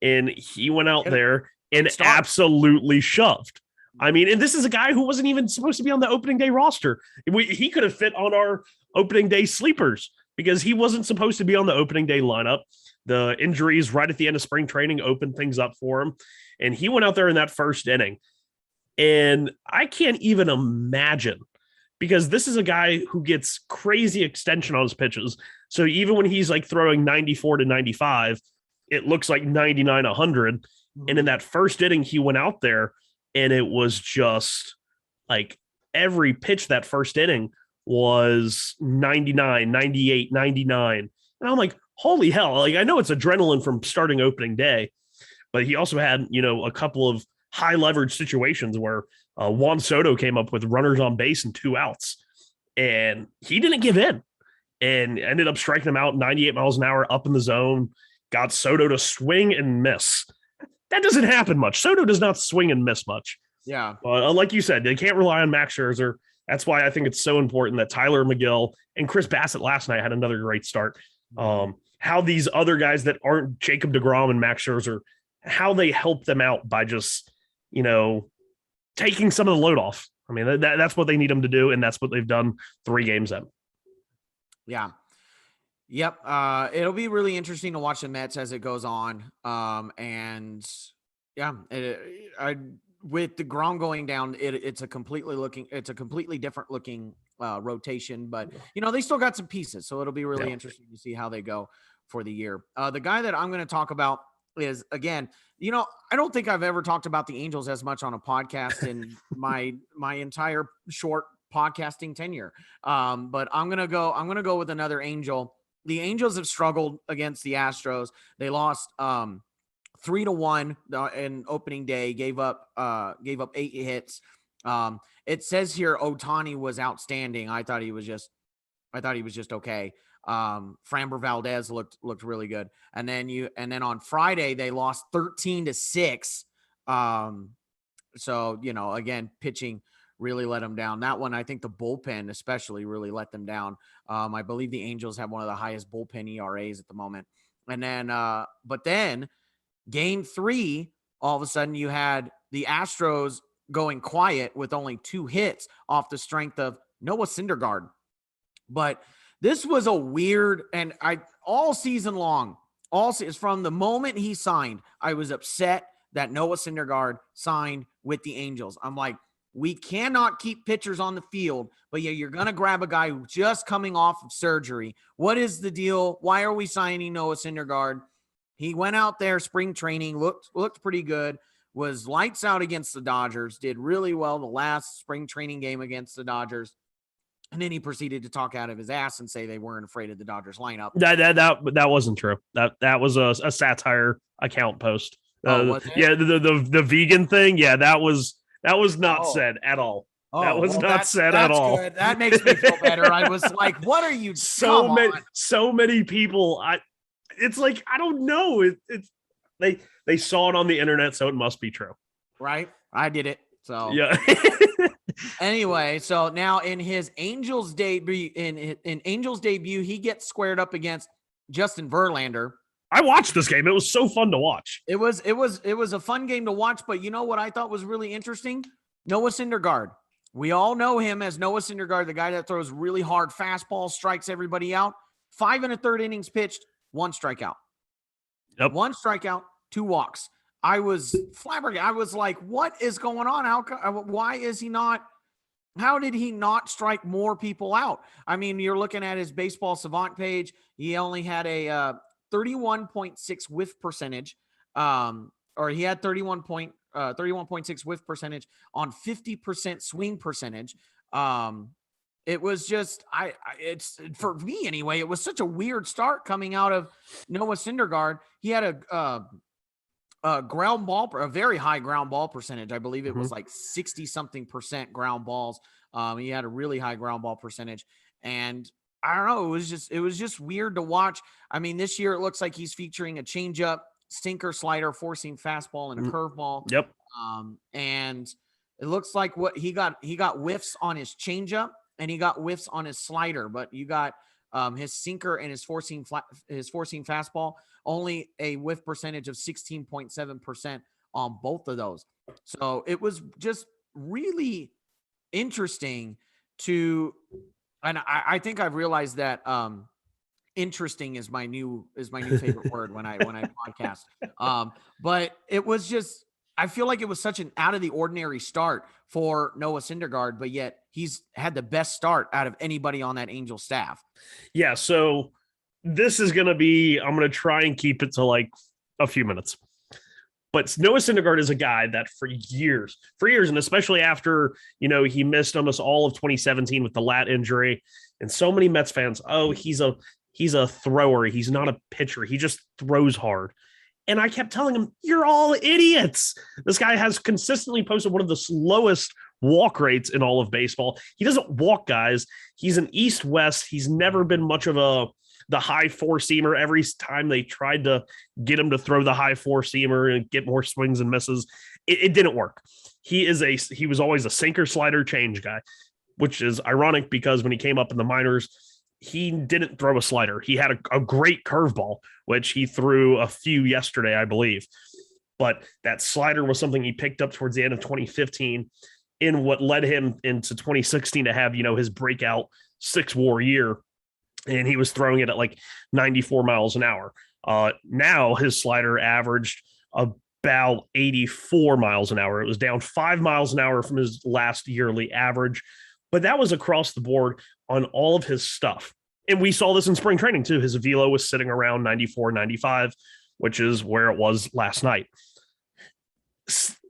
[SPEAKER 2] and he went out there and absolutely shoved. I mean, and this is a guy who wasn't even supposed to be on the opening day roster. He could have fit on our opening day sleepers because he wasn't supposed to be on the opening day lineup. The injuries right at the end of spring training opened things up for him, and he went out there in that first inning. And I can't even imagine, because this is a guy who gets crazy extension on his pitches. So even when he's like throwing 94 to 95, it looks like 99, 100. Mm-hmm. And in that first inning, he went out there and it was just like every pitch that first inning was 99, 98, 99. And I'm like, holy hell. Like, I know it's adrenaline from starting opening day, but he also had, a couple of high leverage situations where Juan Soto came up with runners on base and 2 outs, and he didn't give in and ended up striking him out 98 miles an hour up in the zone, got Soto to swing and miss. That doesn't happen much. Soto does not swing and miss much.
[SPEAKER 1] Yeah.
[SPEAKER 2] Like you said, they can't rely on Max Scherzer. That's why I think it's so important that Tyler McGill and Chris Bassett last night had another great start. How these other guys that aren't Jacob deGrom and Max Scherzer, how they help them out by just, taking some of the load off. I mean, that's what they need them to do, and that's what they've done 3 games in.
[SPEAKER 1] Yeah. Yep. It'll be really interesting to watch the Mets as it goes on. And yeah, with DeGrom going down, it's a completely different looking rotation, but they still got some pieces, so it'll be really interesting to see how they go for the year. The guy that I'm going to talk about is, again, I don't think I've ever talked about the Angels as much on a podcast in my entire short podcasting tenure. But I'm going to go with another Angel. The Angels have struggled against the Astros. They lost 3-1 in opening day, gave up 8 hits. It says here Ohtani was outstanding. I thought he was just okay. Framber Valdez looked really good. And then on Friday they lost 13-6. So, again, pitching really let them down. That one, I think the bullpen especially really let them down. I believe the Angels have one of the highest bullpen ERAs at the moment. And then, but then game 3, all of a sudden you had the Astros going quiet with only 2 hits off the strength of Noah Syndergaard. But this was a weird, and all season long, from the moment he signed, I was upset that Noah Syndergaard signed with the Angels. I'm like, we cannot keep pitchers on the field, but you're going to grab a guy who's just coming off of surgery. What is the deal? Why are we signing Noah Syndergaard? He went out there, spring training, looked pretty good, was lights out against the Dodgers, did really well the last spring training game against the Dodgers. And then he proceeded to talk out of his ass and say they weren't afraid of the Dodgers lineup.
[SPEAKER 2] That wasn't true. That was a satire account post.
[SPEAKER 1] Was it?
[SPEAKER 2] Yeah, the vegan thing. Yeah, that was not said at all. That was not said at all.
[SPEAKER 1] Good. That makes me feel better. I was like, what are you?
[SPEAKER 2] So many people. It's like, I don't know. They saw it on the internet, so it must be true.
[SPEAKER 1] Right. I did it. So
[SPEAKER 2] yeah.
[SPEAKER 1] Anyway, so now in his Angels debut, he gets squared up against Justin Verlander.
[SPEAKER 2] I watched this game. It was so fun to watch.
[SPEAKER 1] It was a fun game to watch, but you know what I thought was really interesting? Noah Syndergaard. We all know him as Noah Syndergaard, the guy that throws really hard fastballs, strikes everybody out. 5 1/3 innings pitched, 1 strikeout.
[SPEAKER 2] Yep.
[SPEAKER 1] 1 strikeout, 2 walks. I was flabbergasted. I was like, what is going on? Why is he not? How did he not strike more people out? I mean, you're looking at his baseball savant page. He only had a 31.6 whiff percentage, or he had 31.6 whiff percentage on 50% swing percentage. It was just, it's for me anyway. It was such a weird start coming out of Noah Syndergaard. He had a ground ball, a very high ground ball percentage. I believe it was like 60 something percent ground balls. He had a really high ground ball percentage, and I don't know. It was just weird to watch. I mean, this year it looks like he's featuring a changeup, sinker, slider, four-seam fastball, and a curveball.
[SPEAKER 2] Yep.
[SPEAKER 1] And it looks like what he got whiffs on his changeup and he got whiffs on his slider, but you got his sinker and his four-seam fastball, only a whiff percentage of 16.7% on both of those. So it was just really interesting to, and I think I've realized that interesting is my new favorite word when I podcast. But it was just, I feel like it was such an out of the ordinary start for Noah Syndergaard, but yet he's had the best start out of anybody on that Angel staff.
[SPEAKER 2] Yeah. So this is going to be, I'm going to try and keep it to like a few minutes. But Noah Syndergaard is a guy that for years, and especially after, he missed almost all of 2017 with the lat injury, and so many Mets fans, he's a thrower. He's not a pitcher. He just throws hard. And I kept telling him, you're all idiots. This guy has consistently posted one of the slowest walk rates in all of baseball. He doesn't walk guys. He's an East-West. He's never been much of the high four-seamer. Every time they tried to get him to throw the high four-seamer and get more swings and misses, it didn't work. He was always a sinker, slider, change guy, which is ironic because when he came up in the minors, he didn't throw a slider. He had a great curveball, which he threw a few yesterday, I believe. But that slider was something he picked up towards the end of 2015 in what led him into 2016 to have, his breakout 6-WAR year. And he was throwing it at like 94 miles an hour. Now his slider averaged about 84 miles an hour. It was down 5 miles an hour from his last yearly average, but that was across the board on all of his stuff. And we saw this in spring training too. His velo was sitting around 94, 95, which is where it was last night.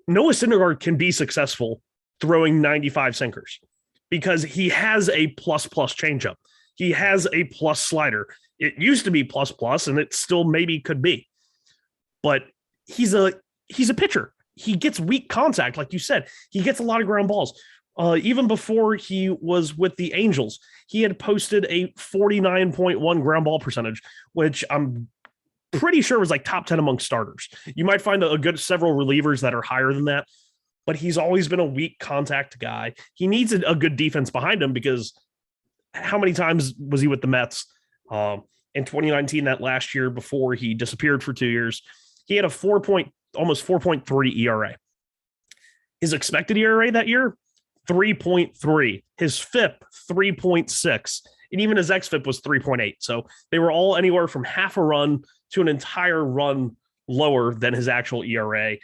[SPEAKER 2] Noah Syndergaard can be successful throwing 95 sinkers because he has a plus changeup. He has a plus slider. It used to be plus, and it still maybe could be. But he's a pitcher. He gets weak contact, like you said. He gets a lot of ground balls. Even before he was with the Angels, he had posted a 49.1 ground ball percentage, which I'm pretty sure was like top 10 among starters. You might find a good several relievers that are higher than that, but he's always been a weak contact guy. He needs a good defense behind him because how many times was he with the Mets? In 2019, that last year before he disappeared for 2 years, he had a almost 4.3 ERA. His expected ERA that year, 3.3. His FIP, 3.6. And even his xFIP was 3.8. So they were all anywhere from half a run to an entire run lower than his actual ERA.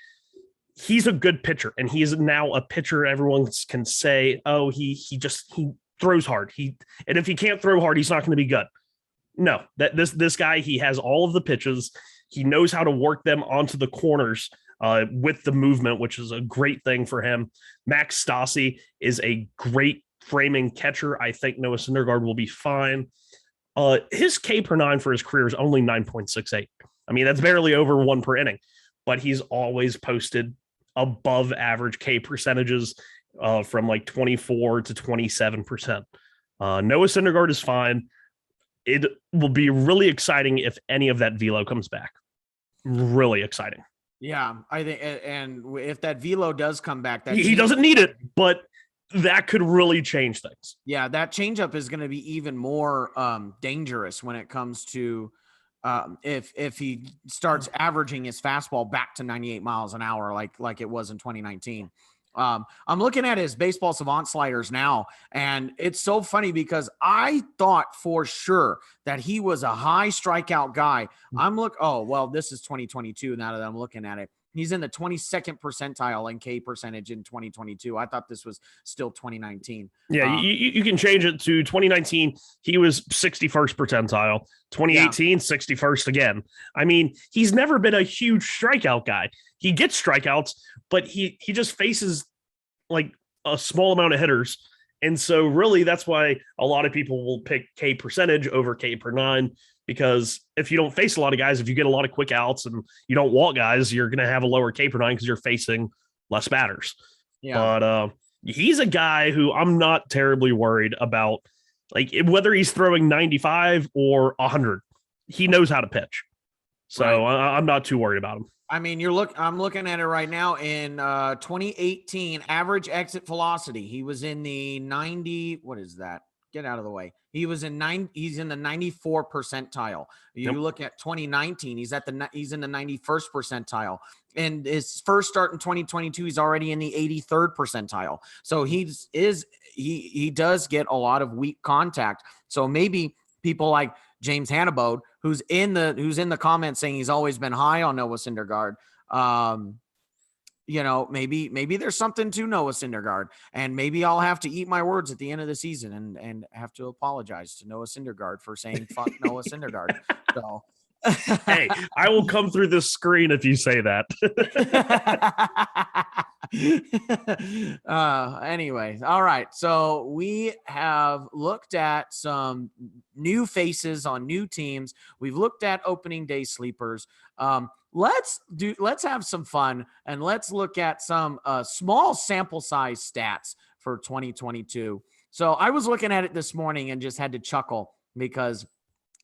[SPEAKER 2] He's a good pitcher, and he is now a pitcher everyone can say, he throws hard. And if he can't throw hard, he's not going to be good. No, this guy, he has all of the pitches. He knows how to work them onto the corners with the movement, which is a great thing for him. Max Stassi is a great framing catcher. I think Noah Syndergaard will be fine. His K per 9 for his career is only 9.68. I mean, that's barely over 1 per inning, but he's always posted above average K percentages from like 24 to 27%. Noah Syndergaard is fine. It will be really exciting if any of that velo comes back. Really exciting.
[SPEAKER 1] Yeah, I think, and if that velo does come back,
[SPEAKER 2] he doesn't need it, but that could really change things.
[SPEAKER 1] Yeah, that changeup is going to be even more dangerous when it comes to if he starts averaging his fastball back to 98 miles an hour like it was in 2019. I'm looking at his baseball savant sliders now, and it's so funny because I thought for sure that he was a high strikeout guy. This is 2022 now that I'm looking at it. He's in the 22nd percentile in K percentage in 2022. I thought this was still 2019.
[SPEAKER 2] Yeah, you can change it to 2019. He was 61st percentile. 2018, 61st again. I mean, he's never been a huge strikeout guy. He gets strikeouts, but he just faces like a small amount of hitters. And so really that's why a lot of people will pick K percentage over K per nine, because if you don't face a lot of guys, if you get a lot of quick outs and you don't walk guys, you're going to have a lower K per nine because you're facing less batters. Yeah. But he's a guy who I'm not terribly worried about, like whether he's throwing 95 or 100, he knows how to pitch. So right. I'm not too worried about him.
[SPEAKER 1] I mean, I'm looking at it right now. In 2018, average exit velocity, he was in the 90. What is that? Get out of the way. He's in the 94 percentile. You look at 2019, he's in the 91st percentile. And his first start in 2022, he's already in the 83rd percentile. So he does get a lot of weak contact. So maybe people like James Hannibode, who's in the comments saying he's always been high on Noah Syndergaard. Maybe there's something to Noah Syndergaard, and maybe I'll have to eat my words at the end of the season and have to apologize to Noah Syndergaard for saying fuck Noah Syndergaard. So
[SPEAKER 2] hey, I will come through this screen if you say that.
[SPEAKER 1] Anyways, all right. So we have looked at some new faces on new teams. We've looked at opening day sleepers. Let's have some fun and let's look at some small sample size stats for 2022. So I was looking at it this morning and just had to chuckle because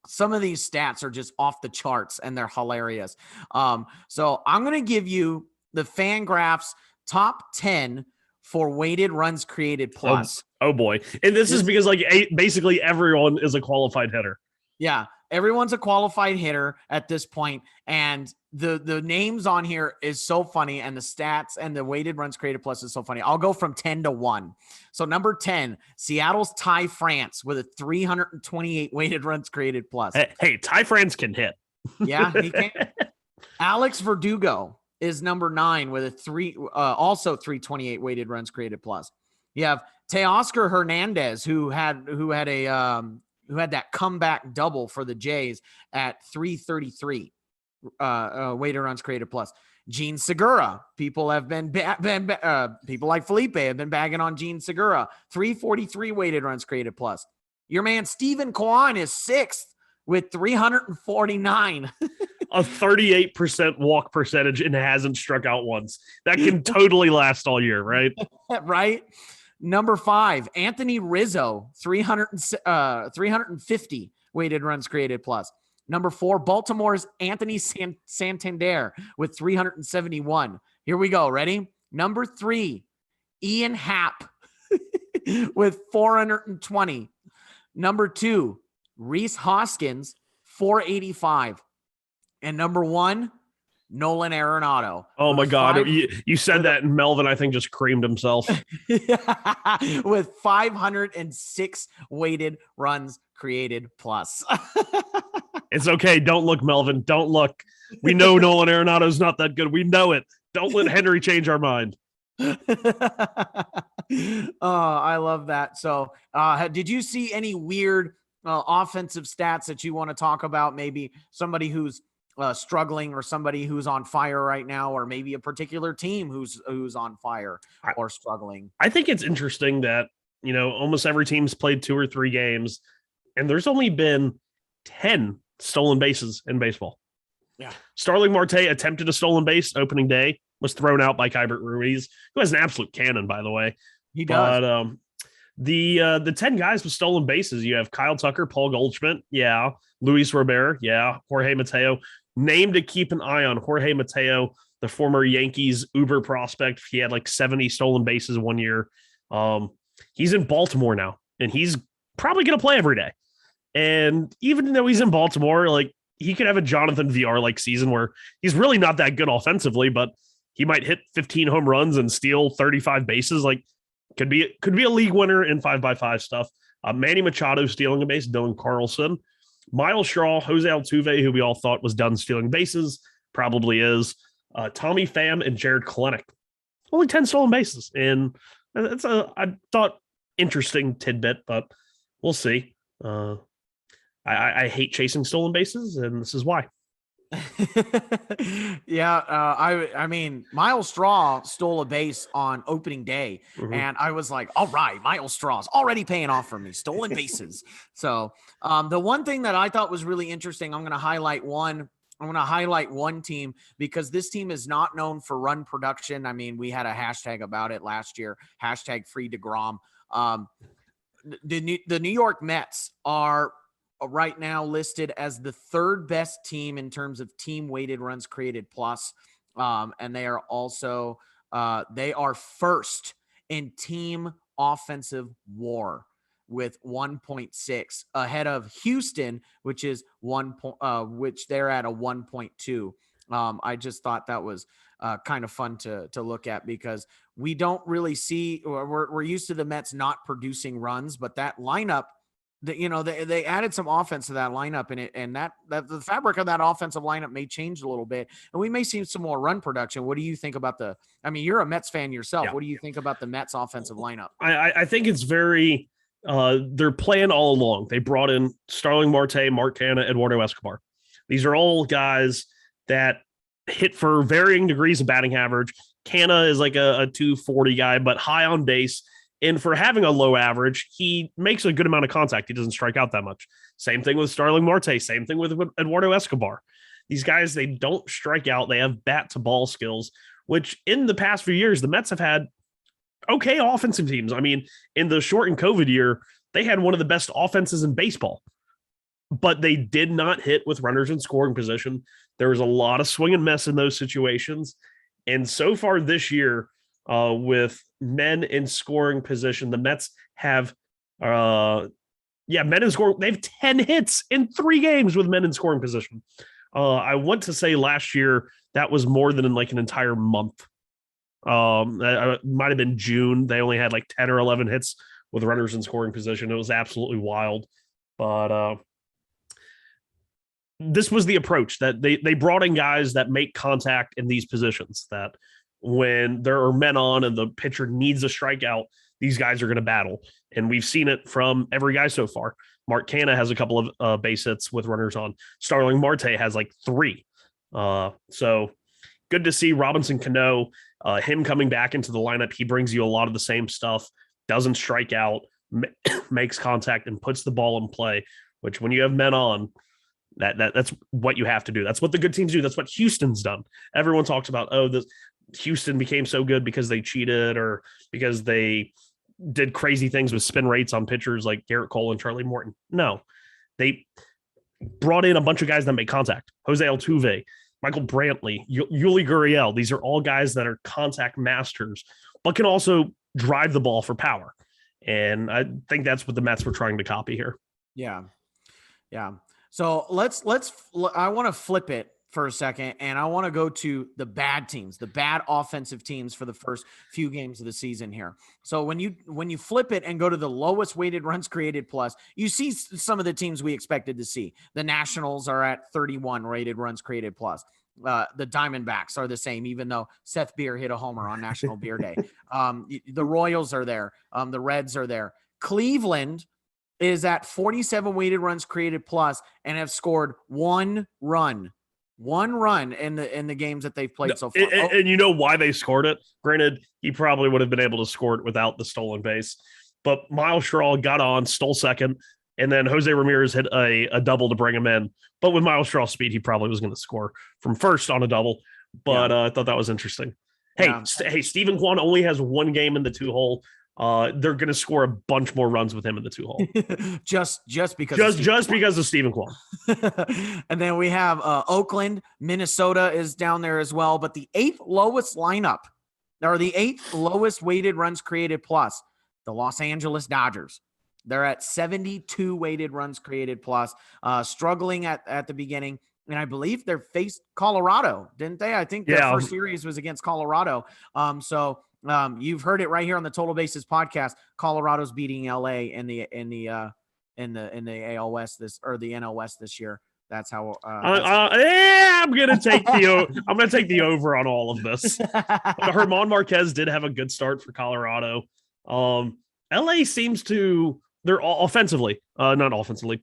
[SPEAKER 1] some of these stats are just off the charts and they're hilarious. So I'm going to give you the Fangraphs top 10 for weighted runs created plus.
[SPEAKER 2] Oh boy. And this is because basically everyone is a qualified hitter.
[SPEAKER 1] Yeah. Everyone's a qualified hitter at this point, and the names on here is so funny, and the stats and the weighted runs created plus is so funny. I'll go from 10 to 1. So number 10, Seattle's Ty France with a 328 weighted runs created plus.
[SPEAKER 2] Hey, Ty France can hit.
[SPEAKER 1] Yeah, he can. Alex Verdugo is number 9 with a also 328 weighted runs created plus. You have Teoscar Hernandez, who had that comeback double for the Jays at 333 weighted runs created plus. Gene Segura, people have people like Felipe have been bagging on Gene Segura, 343 weighted runs created plus. Your man Steven Kwan is 6th with 349.
[SPEAKER 2] A 38% walk percentage and hasn't struck out once. That can totally last all year, right?
[SPEAKER 1] Right. Number 5, Anthony Rizzo, 350 weighted runs created plus. Number 4, Baltimore's Anthony Santander with 371. Here we go. Ready? Number 3, Ian Happ with 420. Number 2, Rhys Hoskins, 485. And number 1, Nolan Arenado.
[SPEAKER 2] Oh my God. You said that, and Melvin, I think, just creamed himself.
[SPEAKER 1] With 506 weighted runs created plus.
[SPEAKER 2] It's okay. Don't look, Melvin. Don't look. We know Nolan Arenado's not that good. We know it. Don't let Henry change our mind.
[SPEAKER 1] Oh, I love that. So did you see any weird offensive stats that you want to talk about? Maybe somebody who's struggling, or somebody who's on fire right now, or maybe a particular team who's on fire or struggling.
[SPEAKER 2] I think it's interesting that, almost every team's played 2 or 3 games, and there's only been 10 stolen bases in baseball.
[SPEAKER 1] Yeah.
[SPEAKER 2] Starling Marte attempted a stolen base opening day, was thrown out by Keibert Ruiz, who has an absolute cannon, by the way.
[SPEAKER 1] He does.
[SPEAKER 2] But the 10 guys with stolen bases, you have Kyle Tucker, Paul Goldschmidt, yeah, Luis Robert, yeah, Jorge Mateo. Name to keep an eye on: Jorge Mateo, the former Yankees uber prospect. He had like 70 stolen bases one year. He's in Baltimore now, and he's probably going to play every day. And even though he's in Baltimore, like, he could have a Jonathan VR like season where he's really not that good offensively, but he might hit 15 home runs and steal 35 bases. Like could be a league winner in 5x5 stuff. Manny Machado stealing a base, Dylan Carlson, Miles Straw, Jose Altuve, who we all thought was done stealing bases, probably is. Tommy Pham and Jared Kelenic, only 10 stolen bases, and it's I thought interesting tidbit, but we'll see. I hate chasing stolen bases, and this is why.
[SPEAKER 1] Yeah, I mean, Miles Straw stole a base on opening day, and I was like, all right, Miles Straw's already paying off for me, stolen bases. So the one thing that I thought was really interesting, I'm going to highlight one team because this team is not known for run production. I mean, we had a hashtag about it last year, hashtag free DeGrom. The New York Mets are right now listed as the third best team in terms of team weighted runs created plus. And they are also, they are first in team offensive WAR with 1.6 ahead of Houston, which is which they're at a 1.2. I just thought that was kind of fun to look at because we don't really see, we're used to the Mets not producing runs, but that lineup, they added some offense to that lineup, and that the fabric of that offensive lineup may change a little bit, and we may see some more run production. What do you think about I mean, you're a Mets fan yourself. Yeah. What do you think about the Mets offensive lineup?
[SPEAKER 2] I think it's very, they're playing all along. They brought in Starling Marte, Mark Canha, Eduardo Escobar. These are all guys that hit for varying degrees of batting average. Canha is like a 240 guy, but high on base. And for having a low average, he makes a good amount of contact. He doesn't strike out that much. Same thing with Starling Marte. Same thing with Eduardo Escobar. These guys, they don't strike out. They have bat-to-ball skills, which in the past few years, the Mets have had okay offensive teams. I mean, in the shortened COVID year, they had one of the best offenses in baseball. But they did not hit with runners in scoring position. There was a lot of swing and miss in those situations. And so far this year, with men in scoring position, the Mets have men in scoring. They have 10 hits in 3 games with men in scoring position. I want to say last year that was more than in like an entire month. It might have been June. They only had like 10 or 11 hits with runners in scoring position. It was absolutely wild. But this was the approach that they brought in guys that make contact in these positions, that when there are men on and the pitcher needs a strikeout, these guys are going to battle. And we've seen it from every guy so far. Mark Canha has a couple of base hits with runners on. Starling Marte has like 3. So good to see Robinson Cano, him coming back into the lineup. He brings you a lot of the same stuff, doesn't strike out, makes contact, and puts the ball in play, which when you have men on, that's what you have to do. That's what the good teams do. That's what Houston's done. Everyone talks about, Houston became so good because they cheated or because they did crazy things with spin rates on pitchers like Garrett Cole and Charlie Morton. No, they brought in a bunch of guys that make contact. Jose Altuve, Michael Brantley, Yuli Gurriel. These are all guys that are contact masters, but can also drive the ball for power. And I think that's what the Mets were trying to copy here.
[SPEAKER 1] Yeah. Yeah. So I want to flip it for a second, and I want to go to the bad teams, the bad offensive teams for the first few games of the season here. So when you flip it and go to the lowest weighted runs created plus, you see some of the teams we expected to see. The Nationals are at 31 rated runs created plus. The Diamondbacks are the same, even though Seth Beer hit a homer on National Beer Day. The Royals are there. The Reds are there. Cleveland is at 47 weighted runs created plus and have scored 1 run in the games that they've played so far.
[SPEAKER 2] And you know why they scored it? Granted, he probably would have been able to score it without the stolen base, but Miles Straw got on, stole second, and then Jose Ramirez hit a double to bring him in. But with Miles Straw's speed, he probably was going to score from first on a double. But I thought that was interesting. Hey, Stephen Kwan only has 1 game in the 2-hole. They're going to score a bunch more runs with him in the 2-hole.
[SPEAKER 1] just because of
[SPEAKER 2] Stephen Kwan.
[SPEAKER 1] And then we have Oakland, Minnesota is down there as well. But the 8th lowest lineup, or the 8th lowest weighted runs created plus, the Los Angeles Dodgers. They're at 72 weighted runs created plus, struggling at the beginning. And I believe they faced Colorado, didn't they? I think their first series was against Colorado. So you've heard it right here on the Total Bases podcast. Colorado's beating LA in the AL West or the NL West this year. That's how.
[SPEAKER 2] I'm gonna take the over on all of this. Herman Marquez did have a good start for Colorado. LA seems to they're all offensively, not offensively,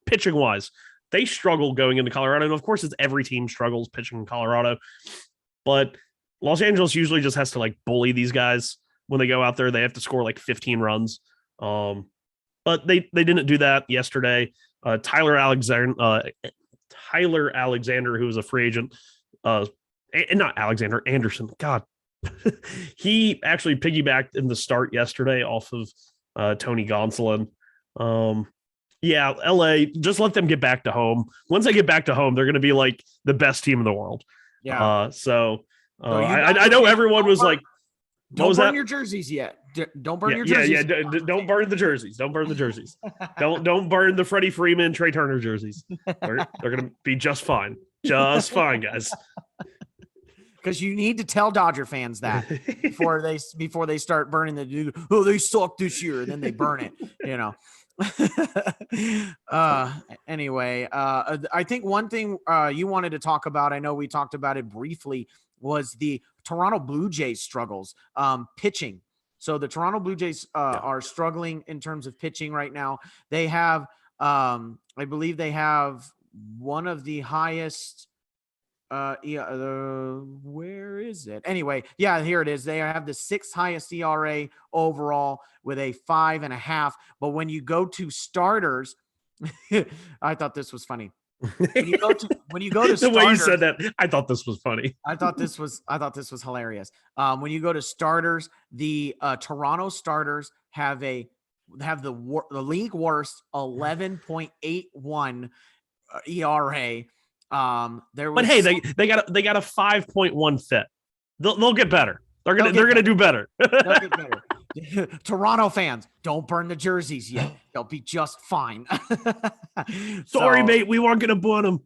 [SPEAKER 2] pitching wise. They struggle going into Colorado, and of course, it's every team struggles pitching in Colorado. But Los Angeles usually just has to like bully these guys when they go out there. They have to score like 15 runs. But they didn't do that yesterday. Tyler Alexander, who was a free agent, not Alexander Anderson. God, he actually piggybacked in the start yesterday off of Tony Gonsolin. Yeah, LA, just let them get back to home. Once they get back to home, they're going to be like the best team in the world.
[SPEAKER 1] Yeah.
[SPEAKER 2] I know everyone was like,
[SPEAKER 1] don't burn your jerseys yet. Don't burn your jerseys.
[SPEAKER 2] Don't burn the jerseys. Don't burn the jerseys. don't burn the Freddie Freeman, Trey Turner jerseys. They're going to be just fine. Just fine, guys.
[SPEAKER 1] Because you need to tell Dodger fans that before they start burning they suck this year, and then they burn it, you know. Anyway, I think one thing you wanted to talk about, I know we talked about it briefly, was the Toronto Blue Jays struggles pitching. So the Toronto Blue Jays are struggling in terms of pitching right now. They have I believe they have one of the highest where is it? Anyway, yeah, here it is. They have the 6th highest ERA overall with a 5.5. But when you go to starters, I thought this was funny. When you go to
[SPEAKER 2] the
[SPEAKER 1] starters,
[SPEAKER 2] way you said that, I thought this was funny.
[SPEAKER 1] I thought this was hilarious. When you go to starters, the Toronto starters have the league worst 11.81 ERA.
[SPEAKER 2] But hey, they got a 5.1 fit. They'll get better. They're gonna do better.
[SPEAKER 1] They'll get better. Toronto fans, don't burn the jerseys yet. They'll be just fine.
[SPEAKER 2] Sorry, mate, we weren't gonna burn them.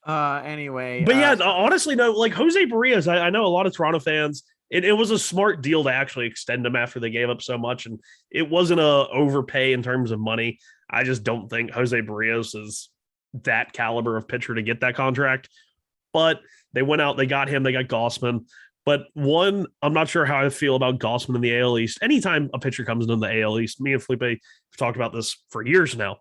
[SPEAKER 1] Anyway,
[SPEAKER 2] but yeah, honestly, no, like Jose Barrios, I know a lot of Toronto fans. It was a smart deal to actually extend him after they gave up so much, and it wasn't a overpay in terms of money. I just don't think Jose Barrios is that caliber of pitcher to get that contract. But they went out, they got him, they got Gausman. But I'm not sure how I feel about Gausman in the AL East. Anytime a pitcher comes into the AL East, me and Felipe have talked about this for years now.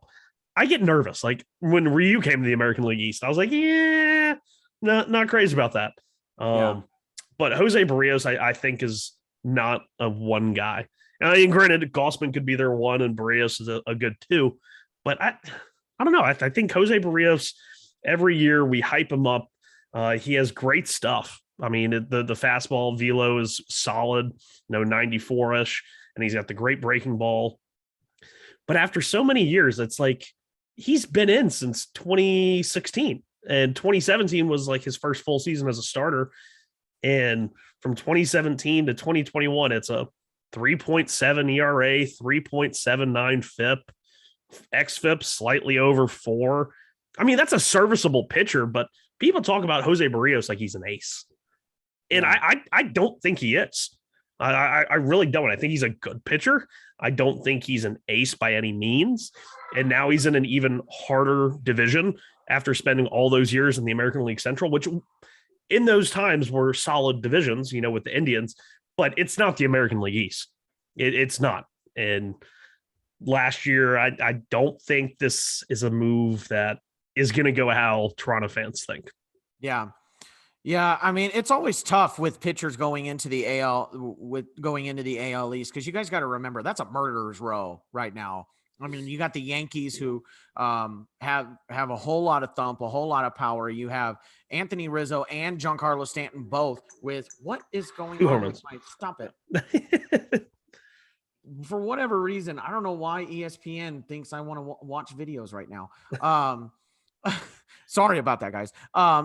[SPEAKER 2] I get nervous. Like when Ryu came to the American League East, I was like, yeah, not crazy about that. But Jose Barrios, I think, is not a one guy. And I mean, granted, Gausman could be their one, and Barrios is a good two. But I don't know. I think Jose Barrios, every year we hype him up. He has great stuff. I mean, the fastball velo is solid, 94-ish, and he's got the great breaking ball. But after so many years, it's like he's been in since 2016, and 2017 was like his first full season as a starter. And from 2017 to 2021, it's a 3.7 ERA, 3.79 FIP, xFIP slightly over 4. I mean, that's a serviceable pitcher, but people talk about Jose Barrios like he's an ace. And I don't think he is. I really don't. I think he's a good pitcher. I don't think he's an ace by any means. And now he's in an even harder division after spending all those years in the American League Central, which in those times were solid divisions, with the Indians, but it's not the American League East. It's not. And last year, I don't think this is a move that is going to go how Toronto fans think.
[SPEAKER 1] Yeah. Yeah, I mean, it's always tough with pitchers going into the AL East, because you guys got to remember that's a murderer's row right now. I mean, you got the Yankees who have a whole lot of thump, a whole lot of power. You have Anthony Rizzo and Giancarlo Stanton both with what is going on with my stop it. For whatever reason, I don't know why ESPN thinks I want to watch videos right now. Sorry about that, guys.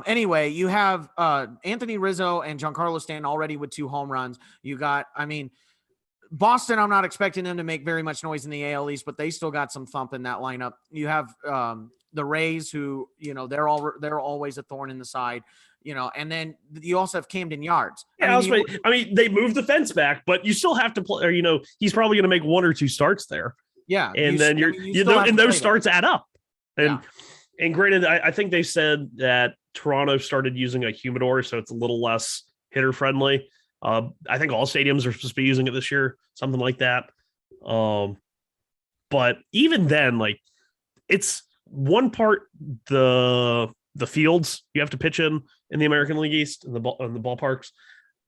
[SPEAKER 1] Anyway, you have Anthony Rizzo and Giancarlo Stanton already with 2 home runs. You got, I mean, Boston, I'm not expecting them to make very much noise in the AL East, but they still got some thump in that lineup. You have the Rays, who, they're always a thorn in the side, and then you also have Camden Yards.
[SPEAKER 2] Yeah, they moved the fence back, but you still have to play, or, he's probably going to make 1 or 2 starts there.
[SPEAKER 1] Yeah.
[SPEAKER 2] And those starts add up. And granted, I think they said that Toronto started using a humidor, so it's a little less hitter friendly. I think all stadiums are supposed to be using it this year, something like that. But even then, it's one part the fields you have to pitch in the American League East and the ballparks,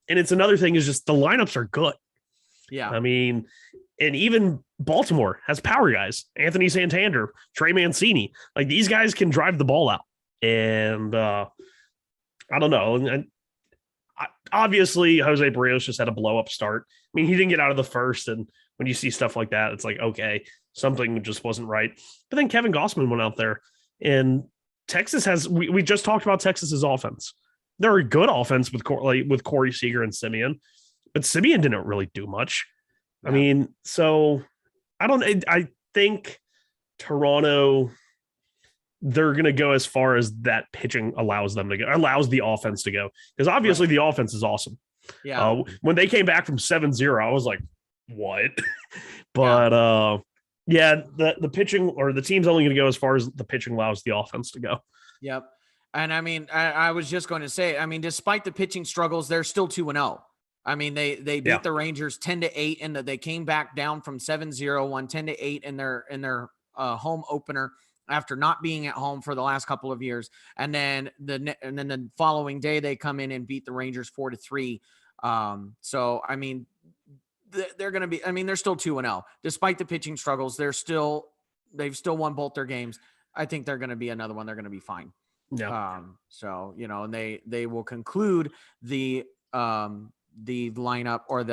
[SPEAKER 2] and it's another thing is just the lineups are good.
[SPEAKER 1] Yeah,
[SPEAKER 2] I mean, and even Baltimore has power guys: Anthony Santander, Trey Mancini. These guys can drive the ball out, and I don't know. And obviously, Jose Barrios just had a blow up start. I mean, he didn't get out of the first, and when you see stuff like that, it's okay, something just wasn't right. But then Kevin Gossman went out there, and Texas has. We just talked about Texas's offense. They're a good offense with Corey Seager and Simeon, but Simeon didn't really do much. Yeah. I mean, so I think Toronto, they're going to go as far as that pitching allows them to go, allows the offense to go. Because obviously the offense is awesome.
[SPEAKER 1] Yeah.
[SPEAKER 2] When they came back from 7-0, I was like, what? But the pitching, or the team's only going to go as far as the pitching allows the offense to go.
[SPEAKER 1] Yep. And I mean, I was just going to say, I mean, despite the pitching struggles, they're still 2-0. I mean, they beat the Rangers 10-8, and they came back down from 7-0, won 10-8 in their home opener after not being at home for the last couple of years. And then the following day they come in and beat the Rangers 4-3. So I mean, they're going to be. I mean, they're still 2-0 despite the pitching struggles. They've still won both their games. I think they're going to be another one. They're going to be fine.
[SPEAKER 2] Yeah.
[SPEAKER 1] So and they will conclude the lineup, or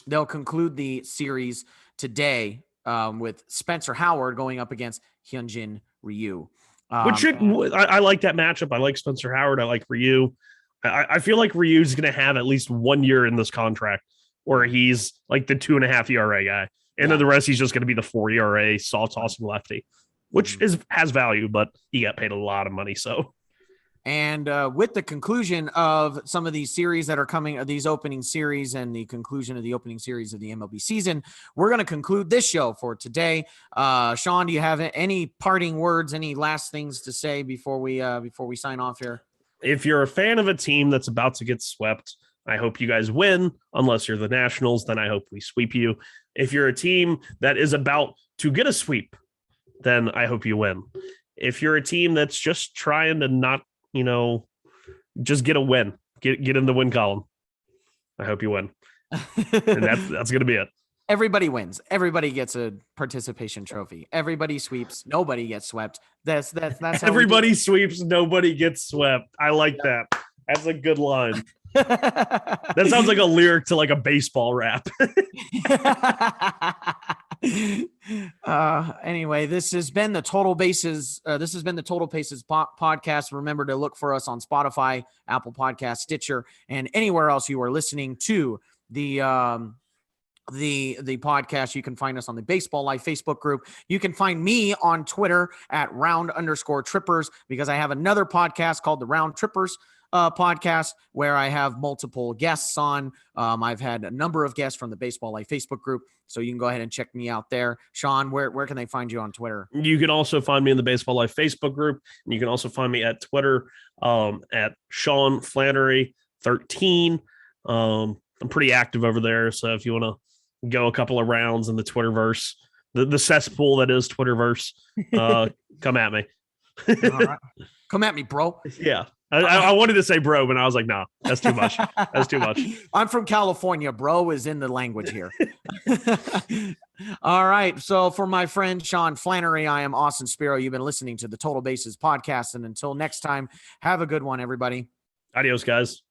[SPEAKER 1] they'll conclude the series today with Spencer Howard going up against Hyunjin Ryu.
[SPEAKER 2] I like that matchup. I like Spencer Howard. I like Ryu. I feel like Ryu's going to have at least 1 year in this contract where he's like the 2.5 ERA guy. And then the rest, he's just going to be the 4 ERA soft tossing lefty, which has value, but he got paid a lot of money. So.
[SPEAKER 1] And with the conclusion of some of these series that are coming, these opening series, and the conclusion of the opening series of the MLB season, we're going to conclude this show for today. Sean, do you have any parting words, any last things to say before we sign off here?
[SPEAKER 2] If you're a fan of a team that's about to get swept, I hope you guys win. Unless you're the Nationals, then I hope we sweep you. If you're a team that is about to get a sweep, then I hope you win. If you're a team that's just trying to not, just get a win, get in the win column, I hope you win. And that's going to be it.
[SPEAKER 1] Everybody wins. Everybody gets a participation trophy. Everybody sweeps. Nobody gets swept. That's how
[SPEAKER 2] everybody sweeps. Nobody gets swept. I like that. That's a good line. That sounds like a lyric to like a baseball rap.
[SPEAKER 1] Anyway, this has been the Total Bases. Podcast. Remember to look for us on Spotify, Apple Podcasts, Stitcher, and anywhere else you are listening to the podcast. You can find us on the Baseball Life Facebook group. You can find me on Twitter at @round_trippers, because I have another podcast called the Round Trippers podcast, where I have multiple guests on. I've had a number of guests from the Baseball Life Facebook group, so you can go ahead and check me out there. Sean, where can they find you on Twitter?
[SPEAKER 2] You can also find me in the Baseball Life Facebook group, and you can also find me at Twitter at Sean Flannery 13. I'm pretty active over there, so if you want to go a couple of rounds in the Twitterverse, the cesspool that is Twitterverse, come at me.
[SPEAKER 1] All right. Come at me, bro.
[SPEAKER 2] Yeah. I wanted to say bro, but I was like, no, that's too much. That's too much.
[SPEAKER 1] I'm from California. Bro is in the language here. All right. So for my friend Sean Flannery, I am Austin Spiro. You've been listening to the Total Bases podcast. And until next time, have a good one, everybody.
[SPEAKER 2] Adios, guys.